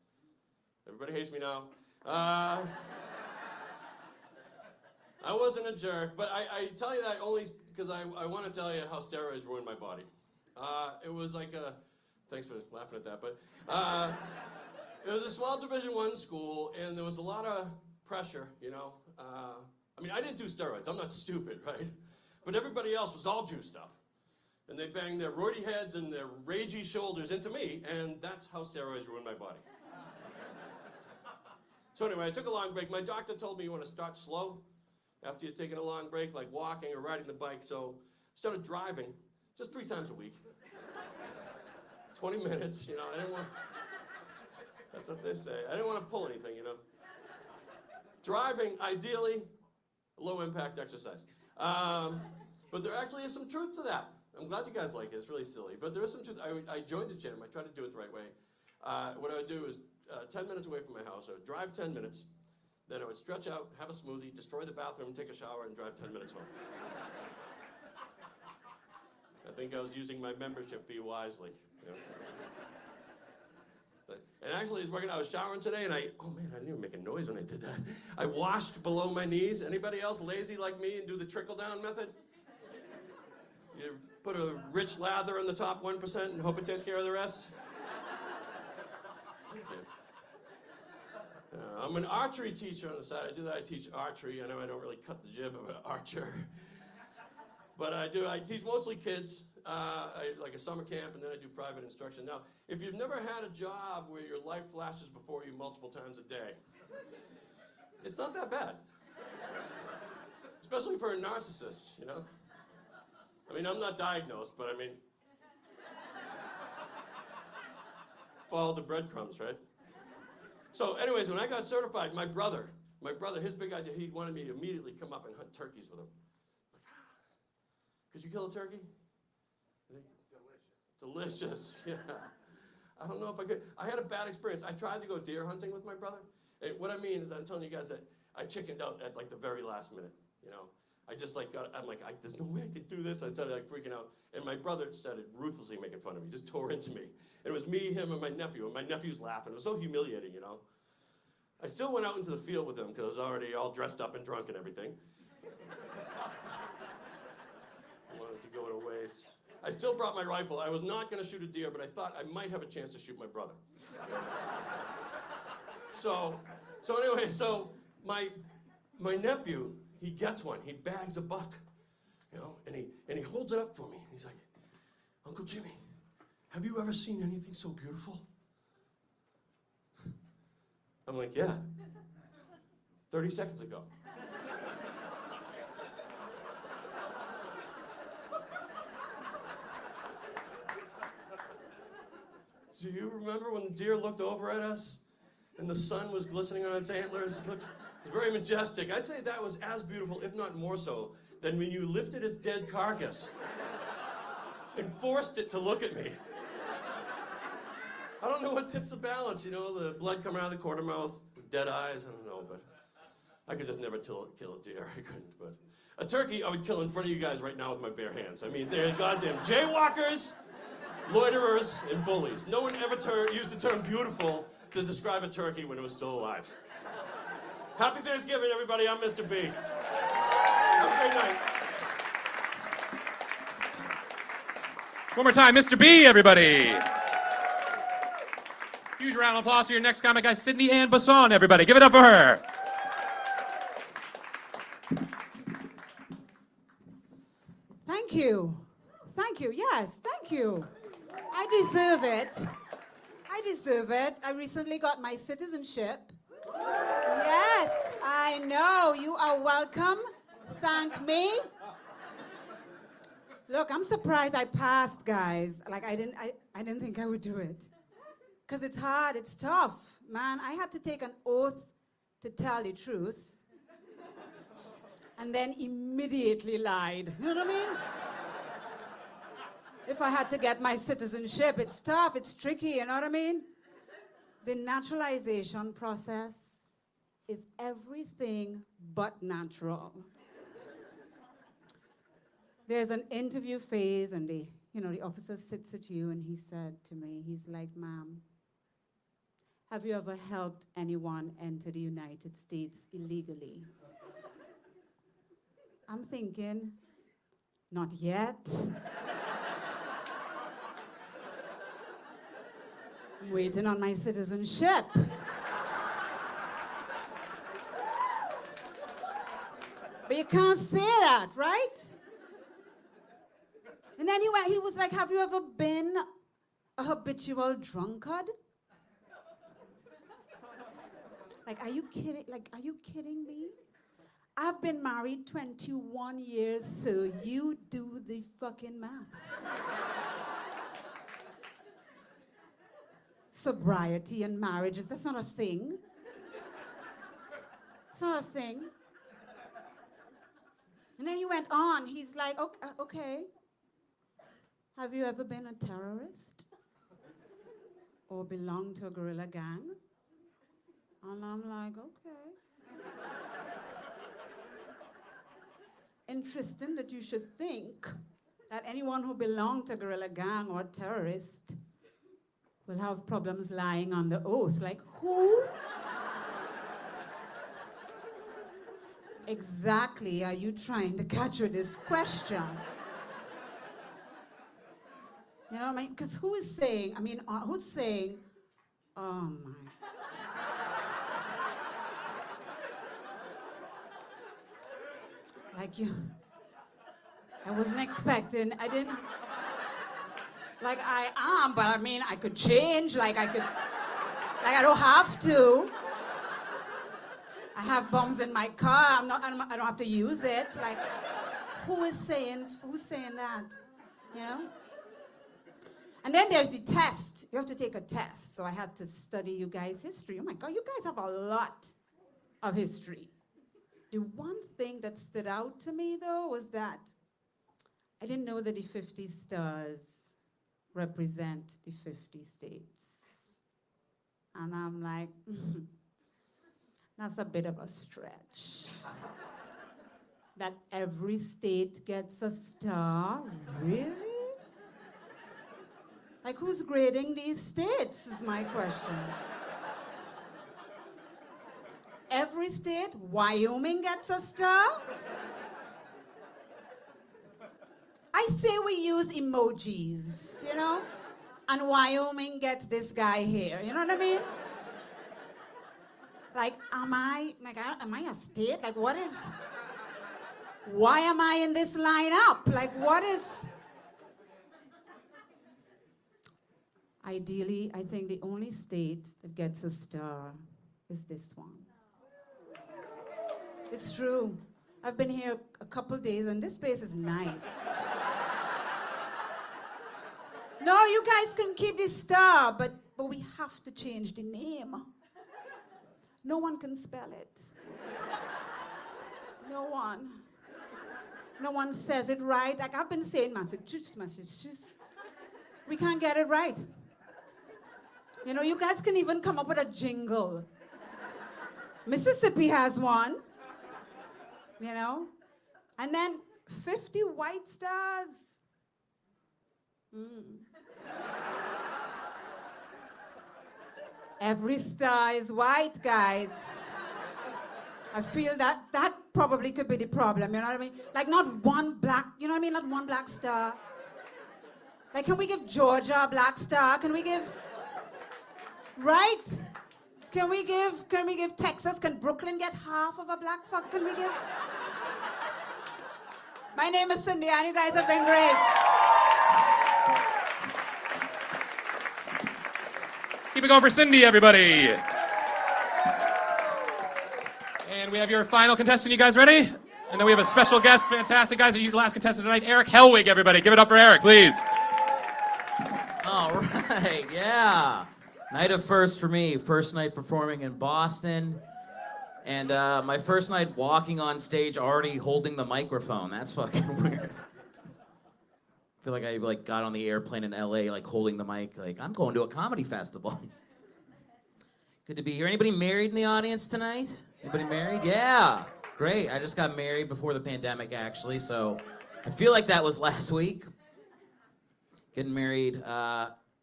Everybody hates me now. I wasn't a jerk, but I tell you that only because I want to tell you how steroids ruined my body. It was like a, thanks for laughing at that, but it was a small Division I school, and there was a lot of pressure, you know. I mean, I didn't do steroids. I'm not stupid, right? But everybody else was all juiced up. And they banged their roidy heads and their ragey shoulders into me, and that's how steroids ruined my body. So anyway, I took a long break. My doctor told me you want to start slow after you've taken a long break, like walking or riding the bike. So I started driving just 3 times a week. 20 minutes, you know, I didn't want, that's what they say. I didn't want to pull anything, you know. Driving, ideally, low impact exercise. But there actually is some truth to that. I'm glad you guys like it. It's really silly. But there is some truth. I joined the gym. I tried to do it the right way. What I would do is 10 minutes away from my house. I would drive 10 minutes. Then I would stretch out, have a smoothie, destroy the bathroom, take a shower, and drive 10 minutes home. I think I was using my membership fee wisely. You know? And actually, it's working. I was showering today, and oh man, I didn't even make a noise when I did that. I washed below my knees. Anybody else lazy like me and do the trickle-down method? You put a rich lather on the top 1% and hope it takes care of the rest? I'm an archery teacher on the side. I do that. I teach archery. I know I don't really cut the jib of an archer. But I teach mostly kids, like a summer camp, and then I do private instruction. Now, if you've never had a job where your life flashes before you multiple times a day, it's not that bad. Especially for a narcissist, you know? I mean, I'm not diagnosed, but I mean, follow the breadcrumbs, right? So anyways, when I got certified, my brother, his big idea, he wanted me to immediately come up and hunt turkeys with him. Could you kill a turkey? Delicious. Delicious, yeah. I don't know if I could. I had a bad experience. I tried to go deer hunting with my brother. And what I mean is I'm telling you guys that I chickened out at like the very last minute, you know. I just like I'm like, there's no way I could do this. I started like freaking out. And my brother started ruthlessly making fun of me, just tore into me. And it was me, him, and my nephew. And my nephew's laughing. It was so humiliating, you know. I still went out into the field with him because I was already all dressed up and drunk and everything. I wanted to go to waste. I still brought my rifle. I was not going to shoot a deer, but I thought I might have a chance to shoot my brother. So anyway, my nephew, he gets one. He bags a buck, you know, and he holds it up for me. He's like, Uncle Jimmy, have you ever seen anything so beautiful? I'm like, yeah, 30 seconds ago. Do you remember when the deer looked over at us and the sun was glistening on its antlers? It was very majestic. I'd say that was as beautiful, if not more so, than when you lifted its dead carcass and forced it to look at me. I don't know what tips the balance, you know, the blood coming out of the corner mouth, dead eyes, I don't know, but I could just never kill a deer. I couldn't, but a turkey I would kill in front of you guys right now with my bare hands. I mean, they're goddamn jaywalkers, loiterers, and bullies. No one ever used the term beautiful to describe a turkey when it was still alive. Happy Thanksgiving, everybody. I'm Mr. B. Have a great night. One more time, Mr. B, everybody. Huge round of applause for your next comic guy, Sydney Ann Basson, everybody. Give it up for her. Thank you. Thank you. Yes, thank you. I deserve it. I deserve it. I recently got my citizenship. Yes, I know. You are welcome. Thank me. Look, I'm surprised I passed, guys. Like I didn't think I would do it. Because it's hard, it's tough. Man, I had to take an oath to tell the truth. and then immediately lied. You know what I mean? If I had to get my citizenship, it's tough, it's tricky, you know what I mean? The naturalization process is everything but natural. There's an interview phase, and the officer sits with you, and he said to me, he's like, ma'am, have you ever helped anyone enter the United States illegally? I'm thinking, not yet. I'm waiting on my citizenship. But you can't say that, right? And then he was like, have you ever been a habitual drunkard? Like, are you kidding? Like, are you kidding me? I've been married 21 years, so you do the fucking math. Sobriety and marriages, that's not a thing. It's not a thing. And then he went on, he's like, okay. Have you ever been a terrorist? Or belonged to a guerrilla gang? And I'm like, okay. Interesting that you should think that anyone who belonged to a guerrilla gang or a terrorist will have problems lying on the oath. Like, who exactly are you trying to catch with this question? You know what I mean? Because who's saying, oh my. Like I wasn't expecting, I didn't, like I am, but I mean, I could change, I don't have to. I have bombs in my car, I don't have to use it. Like, who's saying that, you know? And then there's the test. You have to take a test. So I had to study you guys' history. Oh my God, you guys have a lot of history. The one thing that stood out to me, though, was that I didn't know that the 50 stars represent the 50 states. And I'm like, that's a bit of a stretch. That every state gets a star? Really? Like, who's grading these states is my question. Every state, Wyoming gets a star? I say we use emojis, you know? And Wyoming gets this guy here, you know what I mean? Like, am I a state? Like, why am I in this lineup? Like, what is... Ideally, I think the only state that gets a star is this one. It's true. I've been here a couple days and this place is nice. No, you guys can keep this star, but we have to change the name. No one can spell it. No one. No one says it right. Like I've been saying Massachusetts. We can't get it right. You know, you guys can even come up with a jingle. Mississippi has one. You know? And then 50 white stars. Every star is white, guys. I feel that probably could be the problem, you know what I mean? Like not one black, you know what I mean? Not one black star. Like, can we give Georgia a black star? Can we give, right? Can we give Texas, can Brooklyn get half of a black fuck? Can we give? My name is Cindy and you guys have been great. Keep it going for Cindy, everybody. And we have your final contestant. You guys ready? And then we have a special guest. Fantastic, guys. Your last contestant tonight, Erick Hellwig, everybody. Give it up for Erick, please. All right, yeah. Night of first for me. First night performing in Boston. And my first night walking on stage already holding the microphone. That's fucking weird. I feel like I got on the airplane in LA holding the mic I'm going to a comedy festival. Good to be here. Anybody married in the audience tonight? Anybody married? Yeah. Great. I just got married before the pandemic actually, so I feel like that was last week. Getting married.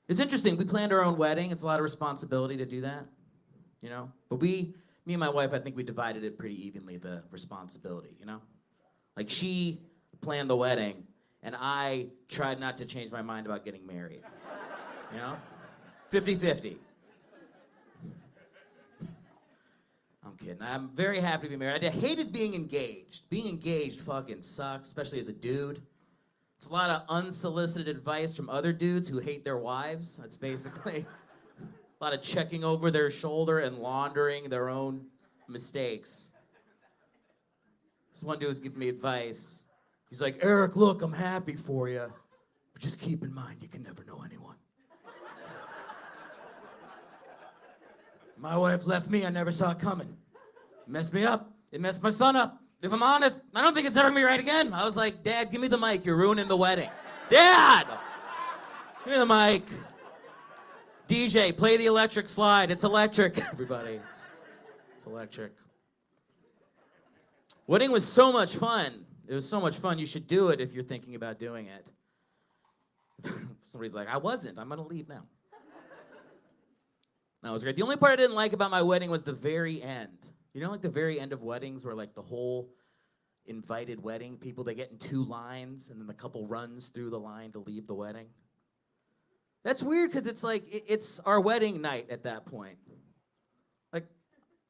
It's interesting. We planned our own wedding. It's a lot of responsibility to do that, But me and my wife, I think we divided it pretty evenly, the responsibility, she planned the wedding, and I tried not to change my mind about getting married, 50-50. I'm kidding. I'm very happy to be married. I hated being engaged. Being engaged fucking sucks, especially as a dude. It's a lot of unsolicited advice from other dudes who hate their wives. That's basically a lot of checking over their shoulder and laundering their own mistakes. This one dude was giving me advice. He's like, Eric, look, I'm happy for you, but just keep in mind you can never know anyone. My wife left me, I never saw it coming. It messed me up. It messed my son up. If I'm honest, I don't think it's ever gonna be right again. I was like, Dad, give me the mic, you're ruining the wedding. Dad! Give me the mic. DJ, play the electric slide. It's electric, everybody. It's electric. Wedding was so much fun. It was so much fun. You should do it if you're thinking about doing it. Somebody's like, I wasn't. I'm gonna leave now. That was great. The only part I didn't like about my wedding was the very end. The very end of weddings where the whole invited wedding people, they get in 2 lines and then the couple runs through the line to leave the wedding. That's weird because it's our wedding night at that point.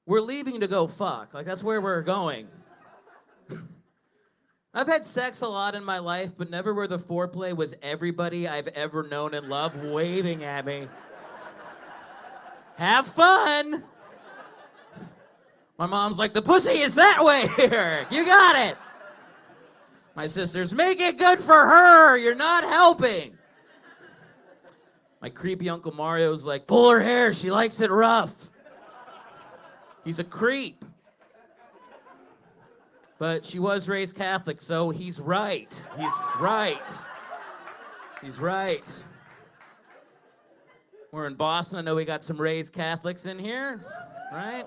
We're leaving to go fuck. That's where we're going. I've had sex a lot in my life, but never where the foreplay was everybody I've ever known and loved waving at me. Have fun! My mom's like, the pussy is that way here. You got it. My sisters, make it good for her. You're not helping. My creepy Uncle Mario's like, pull her hair. She likes it rough. He's a creep. But she was raised Catholic, so he's right. He's right. He's right. We're in Boston. I know we got some raised Catholics in here, right?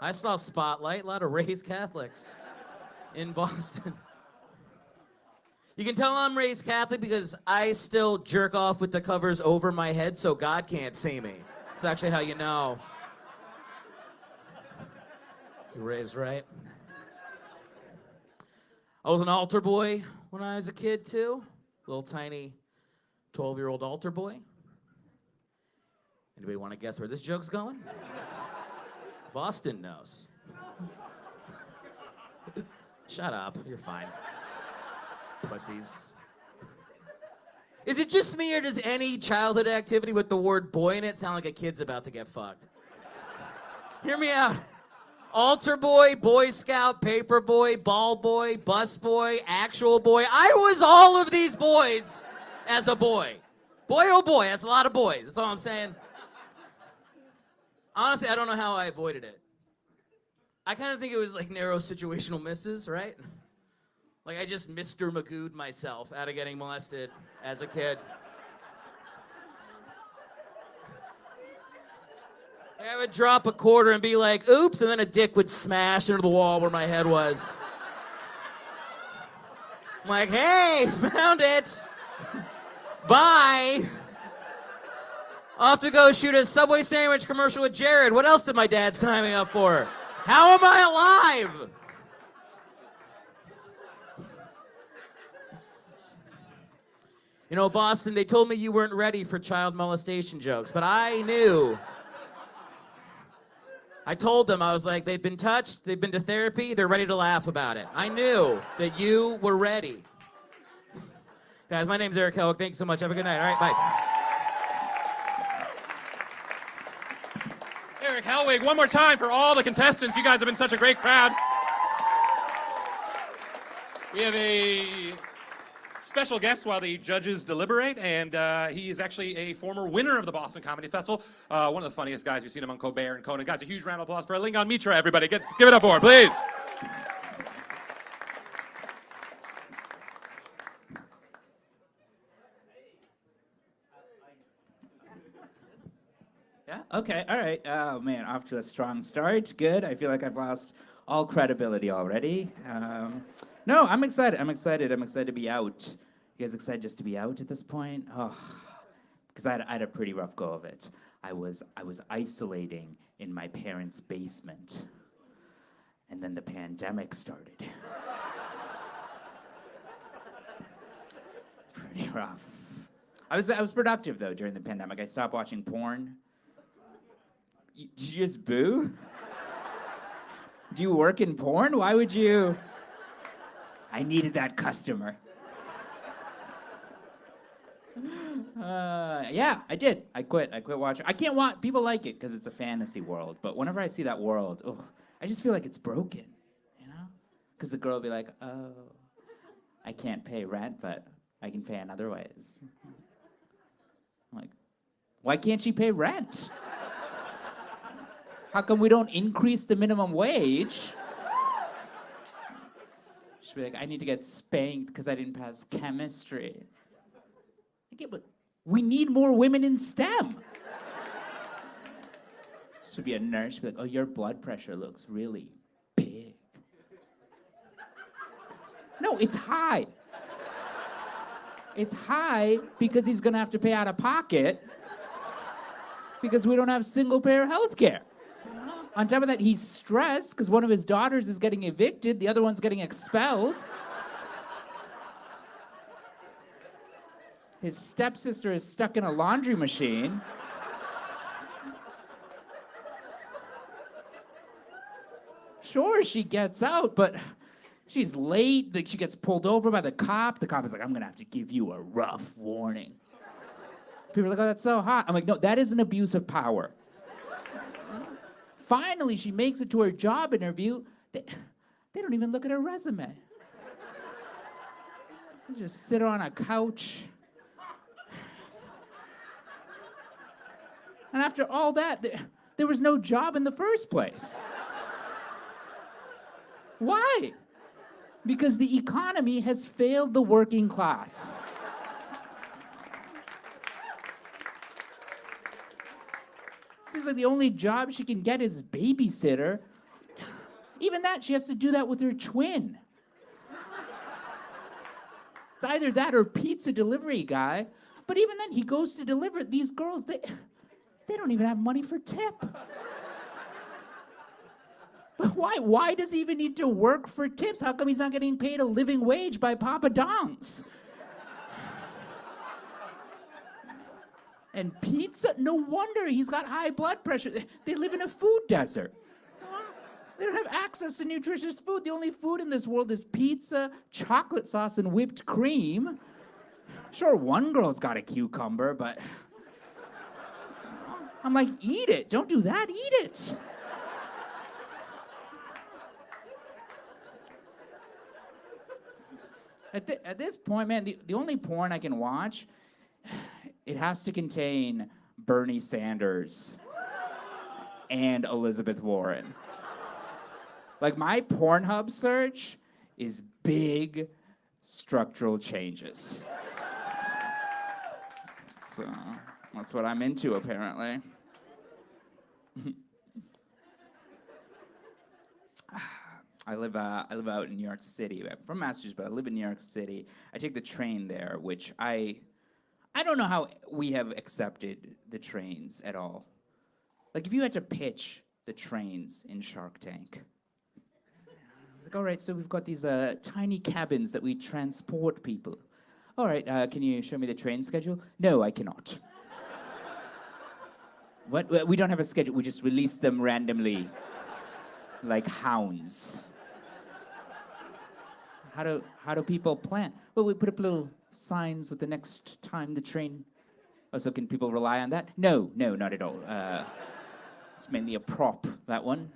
I saw Spotlight, a lot of raised Catholics in Boston. You can tell I'm raised Catholic because I still jerk off with the covers over my head so God can't see me. It's actually how you know. You're raised right. I was an altar boy when I was a kid too. Little tiny 12-year-old altar boy. Anybody want to guess where this joke's going? Boston knows. Shut up, you're fine. Pussies. Is it just me or does any childhood activity with the word boy in it sound like a kid's about to get fucked? Hear me out. Altar boy, Boy Scout, paper boy, ball boy, bus boy, actual boy. I was all of these boys as a boy. Boy, oh boy, that's a lot of boys. That's all I'm saying. Honestly, I don't know how I avoided it. I kind of think it was narrow situational misses, right? I just Mr. Magoo'd myself out of getting molested as a kid. I would drop a quarter and be like, oops, and then a dick would smash into the wall where my head was. I'm like, hey, found it. Bye. Off to go shoot a Subway sandwich commercial with Jared. What else did my dad sign me up for? How am I alive? Boston, they told me you weren't ready for child molestation jokes, but I knew. I told them, I was like, they've been touched, they've been to therapy, they're ready to laugh about it. I knew that you were ready. Guys, my name's Erick Hellwig. Thank you so much. Have a good night. All right, bye. Erick Hellwig, one more time for all the contestants. You guys have been such a great crowd. We have a special guest while the judges deliberate, and he is actually a former winner of the Boston Comedy Festival. One of the funniest guys. You've seen him on Colbert and Conan. Guys, a huge round of applause for Lingon Mitra, everybody. Give it up for him, please. Yeah, okay, all right. Oh, man, off to a strong start. Good. I feel like I've lost all credibility already. No, I'm excited. I'm excited to be out. You guys excited just to be out at this point? Oh, because I had a pretty rough go of it. I was isolating in my parents' basement, and then the pandemic started. Pretty rough. I was productive though during the pandemic. I stopped watching porn. Did you just boo? Do you work in porn? Why would you? I needed that customer. Yeah, I did. I quit watching. I can't watch. People like it because it's a fantasy world. But whenever I see that world, I just feel like it's broken, you know? Because the girl will be like, oh, I can't pay rent, but I can pay in other ways. I'm like, why can't she pay rent? How come we don't increase the minimum wage? She'd be like, I need to get spanked because I didn't pass chemistry. Okay, but we need more women in STEM. She'd be a nurse. She'd be like, oh, your blood pressure looks really big. No, it's high. It's high because he's gonna have to pay out of pocket because we don't have single-payer health care. On top of that, he's stressed because one of his daughters is getting evicted, the other one's getting expelled. His stepsister is stuck in a laundry machine. Sure, she gets out, but she's late. Like, she gets pulled over by the cop. The cop is like, I'm gonna have to give you a rough warning. People are like, oh, that's so hot. I'm like, no, that is an abuse of power. Finally, she makes it to her job interview. They don't even look at her resume. They just sit her on a couch. And after all that, there was no job in the first place. Why? Because the economy has failed the working class. Seems like the only job she can get is babysitter. Even that, she has to do that with her twin. It's either that or pizza delivery guy. But even then, he goes to deliver. These girls, they don't even have money for tip. But why? Why does he even need to work for tips? How come he's not getting paid a living wage by Papa Dongs? And pizza? No wonder he's got high blood pressure. They live in a food desert. They don't have access to nutritious food. The only food in this world is pizza, chocolate sauce, and whipped cream. Sure, one girl's got a cucumber, but I'm like, eat it. Don't do that. Eat it. At this point, man, the only porn I can watch, it has to contain Bernie Sanders and Elizabeth Warren. Like, my Pornhub search is big structural changes. So that's what I'm into, apparently. I live out in New York City. I'm from Massachusetts, but I live in New York City. I take the train there, which I don't know how we have accepted the trains at all. Like, if you had to pitch the trains in Shark Tank, like, all right, so we've got these tiny cabins that we transport people. All right, can you show me the train schedule? No, I cannot. What? We don't have a schedule. We just release them randomly, like hounds. How do people plan? Well, we put up little signs with the next time the train. Oh, so can people rely on that? No, not at all. It's mainly a prop, that one.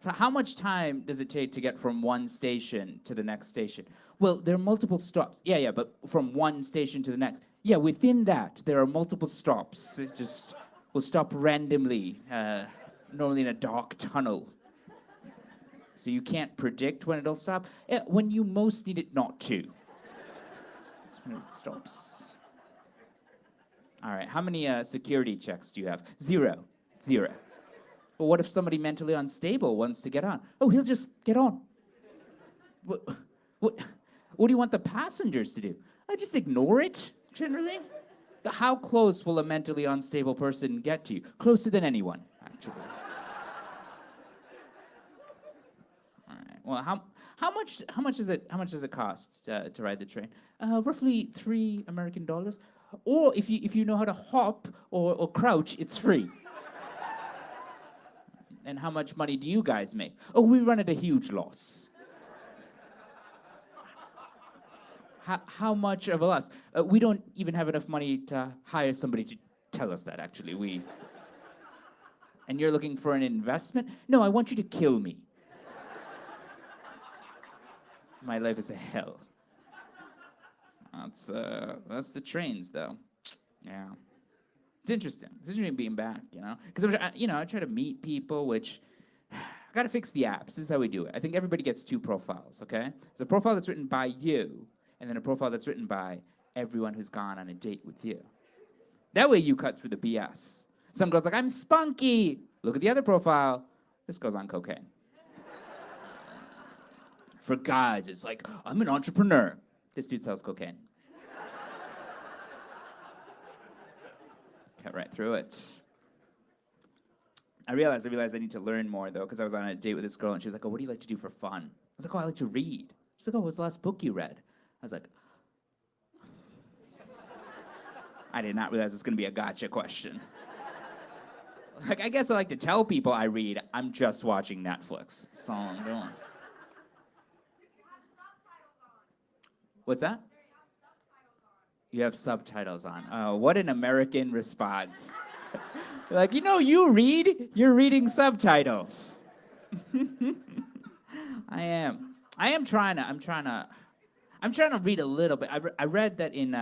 So how much time does it take to get from one station to the next station? Well, there are multiple stops. Yeah, but from one station to the next. Yeah, within that, there are multiple stops. It just will stop randomly, normally in a dark tunnel. So you can't predict when it'll stop. When you most need it not to. That's when it stops. All right, how many security checks do you have? Zero. Well, what if somebody mentally unstable wants to get on? Oh, he'll just get on. What do you want the passengers to do? I just ignore it, generally. How close will a mentally unstable person get to you? Closer than anyone, actually. All right. Well, how much does it cost to ride the train? Roughly $3 American. Or if you know how to hop or crouch, it's free. And how much money do you guys make? Oh, we run at a huge loss. How much of a loss? We don't even have enough money to hire somebody to tell us that, actually. And you're looking for an investment? No, I want you to kill me. My life is a hell. That's the trains, though. Yeah. It's interesting. It's interesting being back, Because, I try to meet people, which I got to fix the apps. This is how we do it. I think everybody gets two profiles, okay? There's a profile that's written by you, and then a profile that's written by everyone who's gone on a date with you. That way you cut through the BS. Some girl's like, I'm spunky. Look at the other profile. This girl's on cocaine. For guys, it's like, I'm an entrepreneur. This dude sells cocaine. Cut right through it. I realized I need to learn more, though, because I was on a date with this girl, and she was like, oh, what do you like to do for fun? I was like, oh, I like to read. She's like, oh, what's the last book you read? I was like, I did not realize it was going to be a gotcha question. Like, I guess I like to tell people I read. I'm just watching Netflix. That's all I'm doing. What's that? You have subtitles on. Oh, what an American response. Like, you read? You're reading subtitles. I am trying to read a little bit. I read that in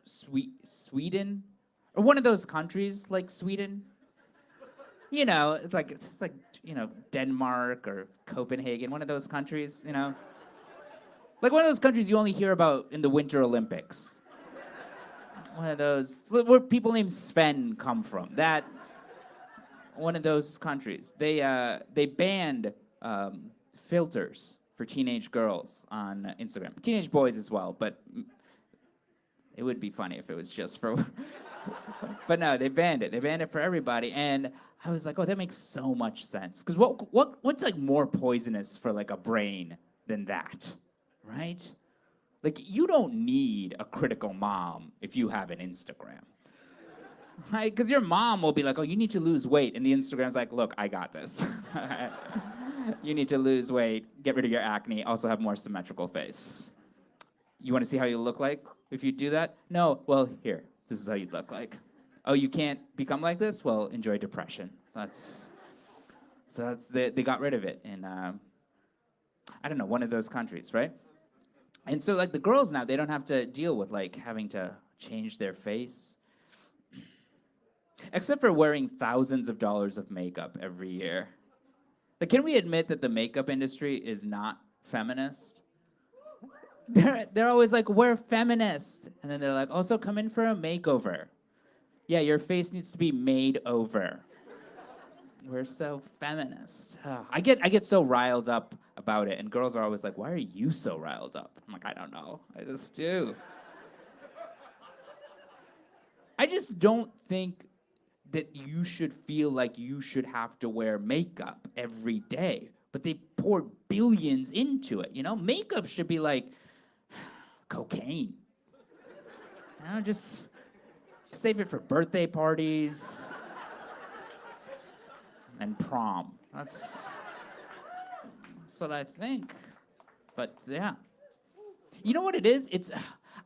Sweden, or one of those countries like Sweden. It's like Denmark or Copenhagen, one of those countries, Like one of those countries you only hear about in the Winter Olympics. One of those, where people named Sven come from. One of those countries. They banned filters for teenage girls on Instagram. Teenage boys as well, but it would be funny if it was just for... But no, they banned it. They banned it for everybody. And I was like, oh, that makes so much sense. Because what's like more poisonous for like a brain than that? Right? Like, you don't need a critical mom if you have an Instagram. Right? Because your mom will be like, oh, you need to lose weight. And the Instagram's like, look, I got this. You need to lose weight, get rid of your acne, also have more symmetrical face. You want to see how you look like if you do that? No? Well, here. This is how you'd look like. Oh, you can't become like this? Well, enjoy depression. They got rid of it in, I don't know, one of those countries, right? And so, like, the girls now, they don't have to deal with, like, having to change their face. Except for wearing thousands of dollars of makeup every year. Like, can we admit that the makeup industry is not feminist? They're always like, we're feminist. And then they're like, also come in for a makeover. Yeah, your face needs to be made over. We're so feminist. I get so riled up about it, and girls are always like, why are you so riled up? I'm like, I don't know. I just do. I just don't think that you should feel like you should have to wear makeup every day. But they pour billions into it, Makeup should be like cocaine. Just save it for birthday parties. And prom. That's what I think. But yeah. You know what it is?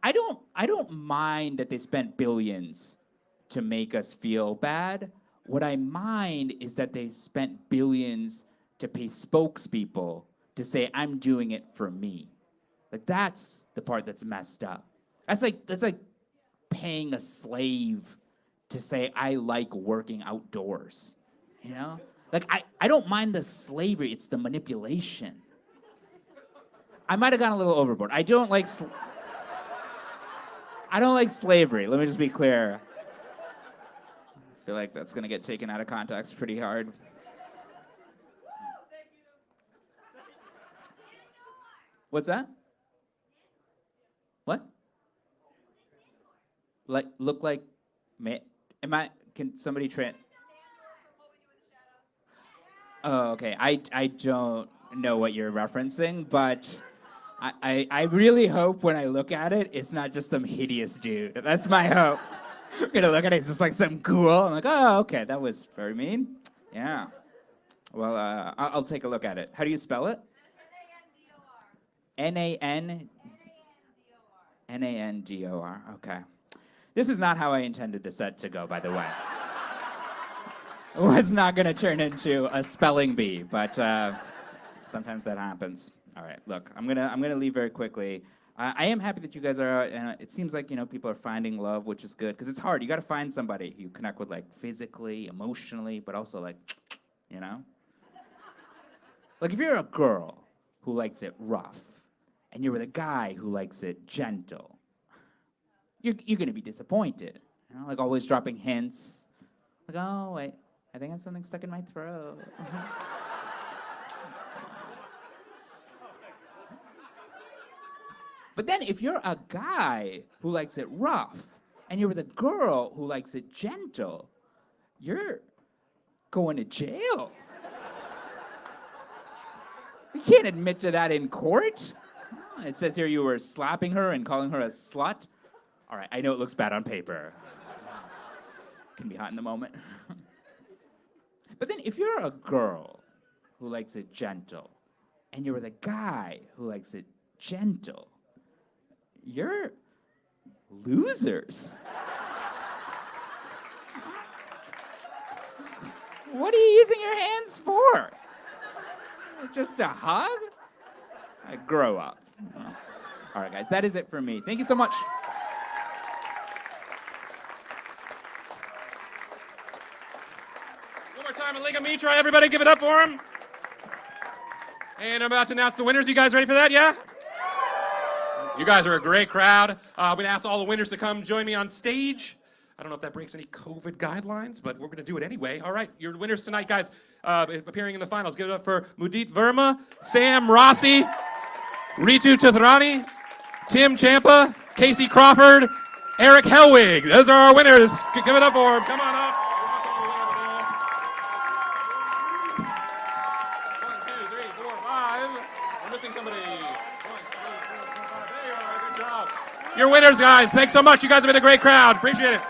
I don't mind that they spent billions to make us feel bad. What I mind is that they spent billions to pay spokespeople to say, I'm doing it for me. Like, that's the part that's messed up. That's like paying a slave to say, I like working outdoors, you know? Like, I don't mind the slavery, it's the manipulation. I might have gone a little overboard. I don't like slavery, let me just be clear. I feel like that's gonna get taken out of context pretty hard. What's that? What? Like, look like, can somebody Oh, okay. I don't know what you're referencing, but I really hope when I look at it, it's not just some hideous dude. That's my hope. I'm gonna look at it, it's just like something cool. I'm like, oh, okay, that was very mean. Yeah. Well, I'll take a look at it. How do you spell it? Nandor. Okay. This is not how I intended the set to go, by the way. It was not going to turn into a spelling bee, but sometimes that happens. All right, look, I'm gonna leave very quickly. I am happy that you guys are out, and it seems like people are finding love, which is good, because it's hard. You got to find somebody you connect with, like physically, emotionally, but also like, Like if you're a girl who likes it rough, and you're with a guy who likes it gentle, you're gonna be disappointed. Like always dropping hints, like, oh wait, I think I have something stuck in my throat. But then if you're a guy who likes it rough, and you're with a girl who likes it gentle, you're going to jail. You can't admit to that in court. It says here you were slapping her and calling her a slut. All right, I know it looks bad on paper. Can be hot in the moment. But then if you're a girl who likes it gentle, and you're with a guy who likes it gentle, you're losers. What are you using your hands for? Just a hug? Grow up. All right, guys, that is it for me. Thank you so much. One more time, Liga Mitra, everybody give it up for him. And I'm about to announce the winners. You guys ready for that, yeah? You guys are a great crowd. I'm going to ask all the winners to come join me on stage. I don't know if that breaks any COVID guidelines, but we're going to do it anyway. All right, your winners tonight, guys, appearing in the finals. Give it up for Mudit Verma, Sam Rossi, Ritu Tahrani, Tim Champa, Casey Crawford, Erick Hellwig. Those are our winners. Give it up for them. Come on up. 1, 2, 3, 4, 5. We're missing somebody. 1, 2, 3, 4, 5. There you are. Good job. Your winners, guys. Thanks so much. You guys have been a great crowd. Appreciate it.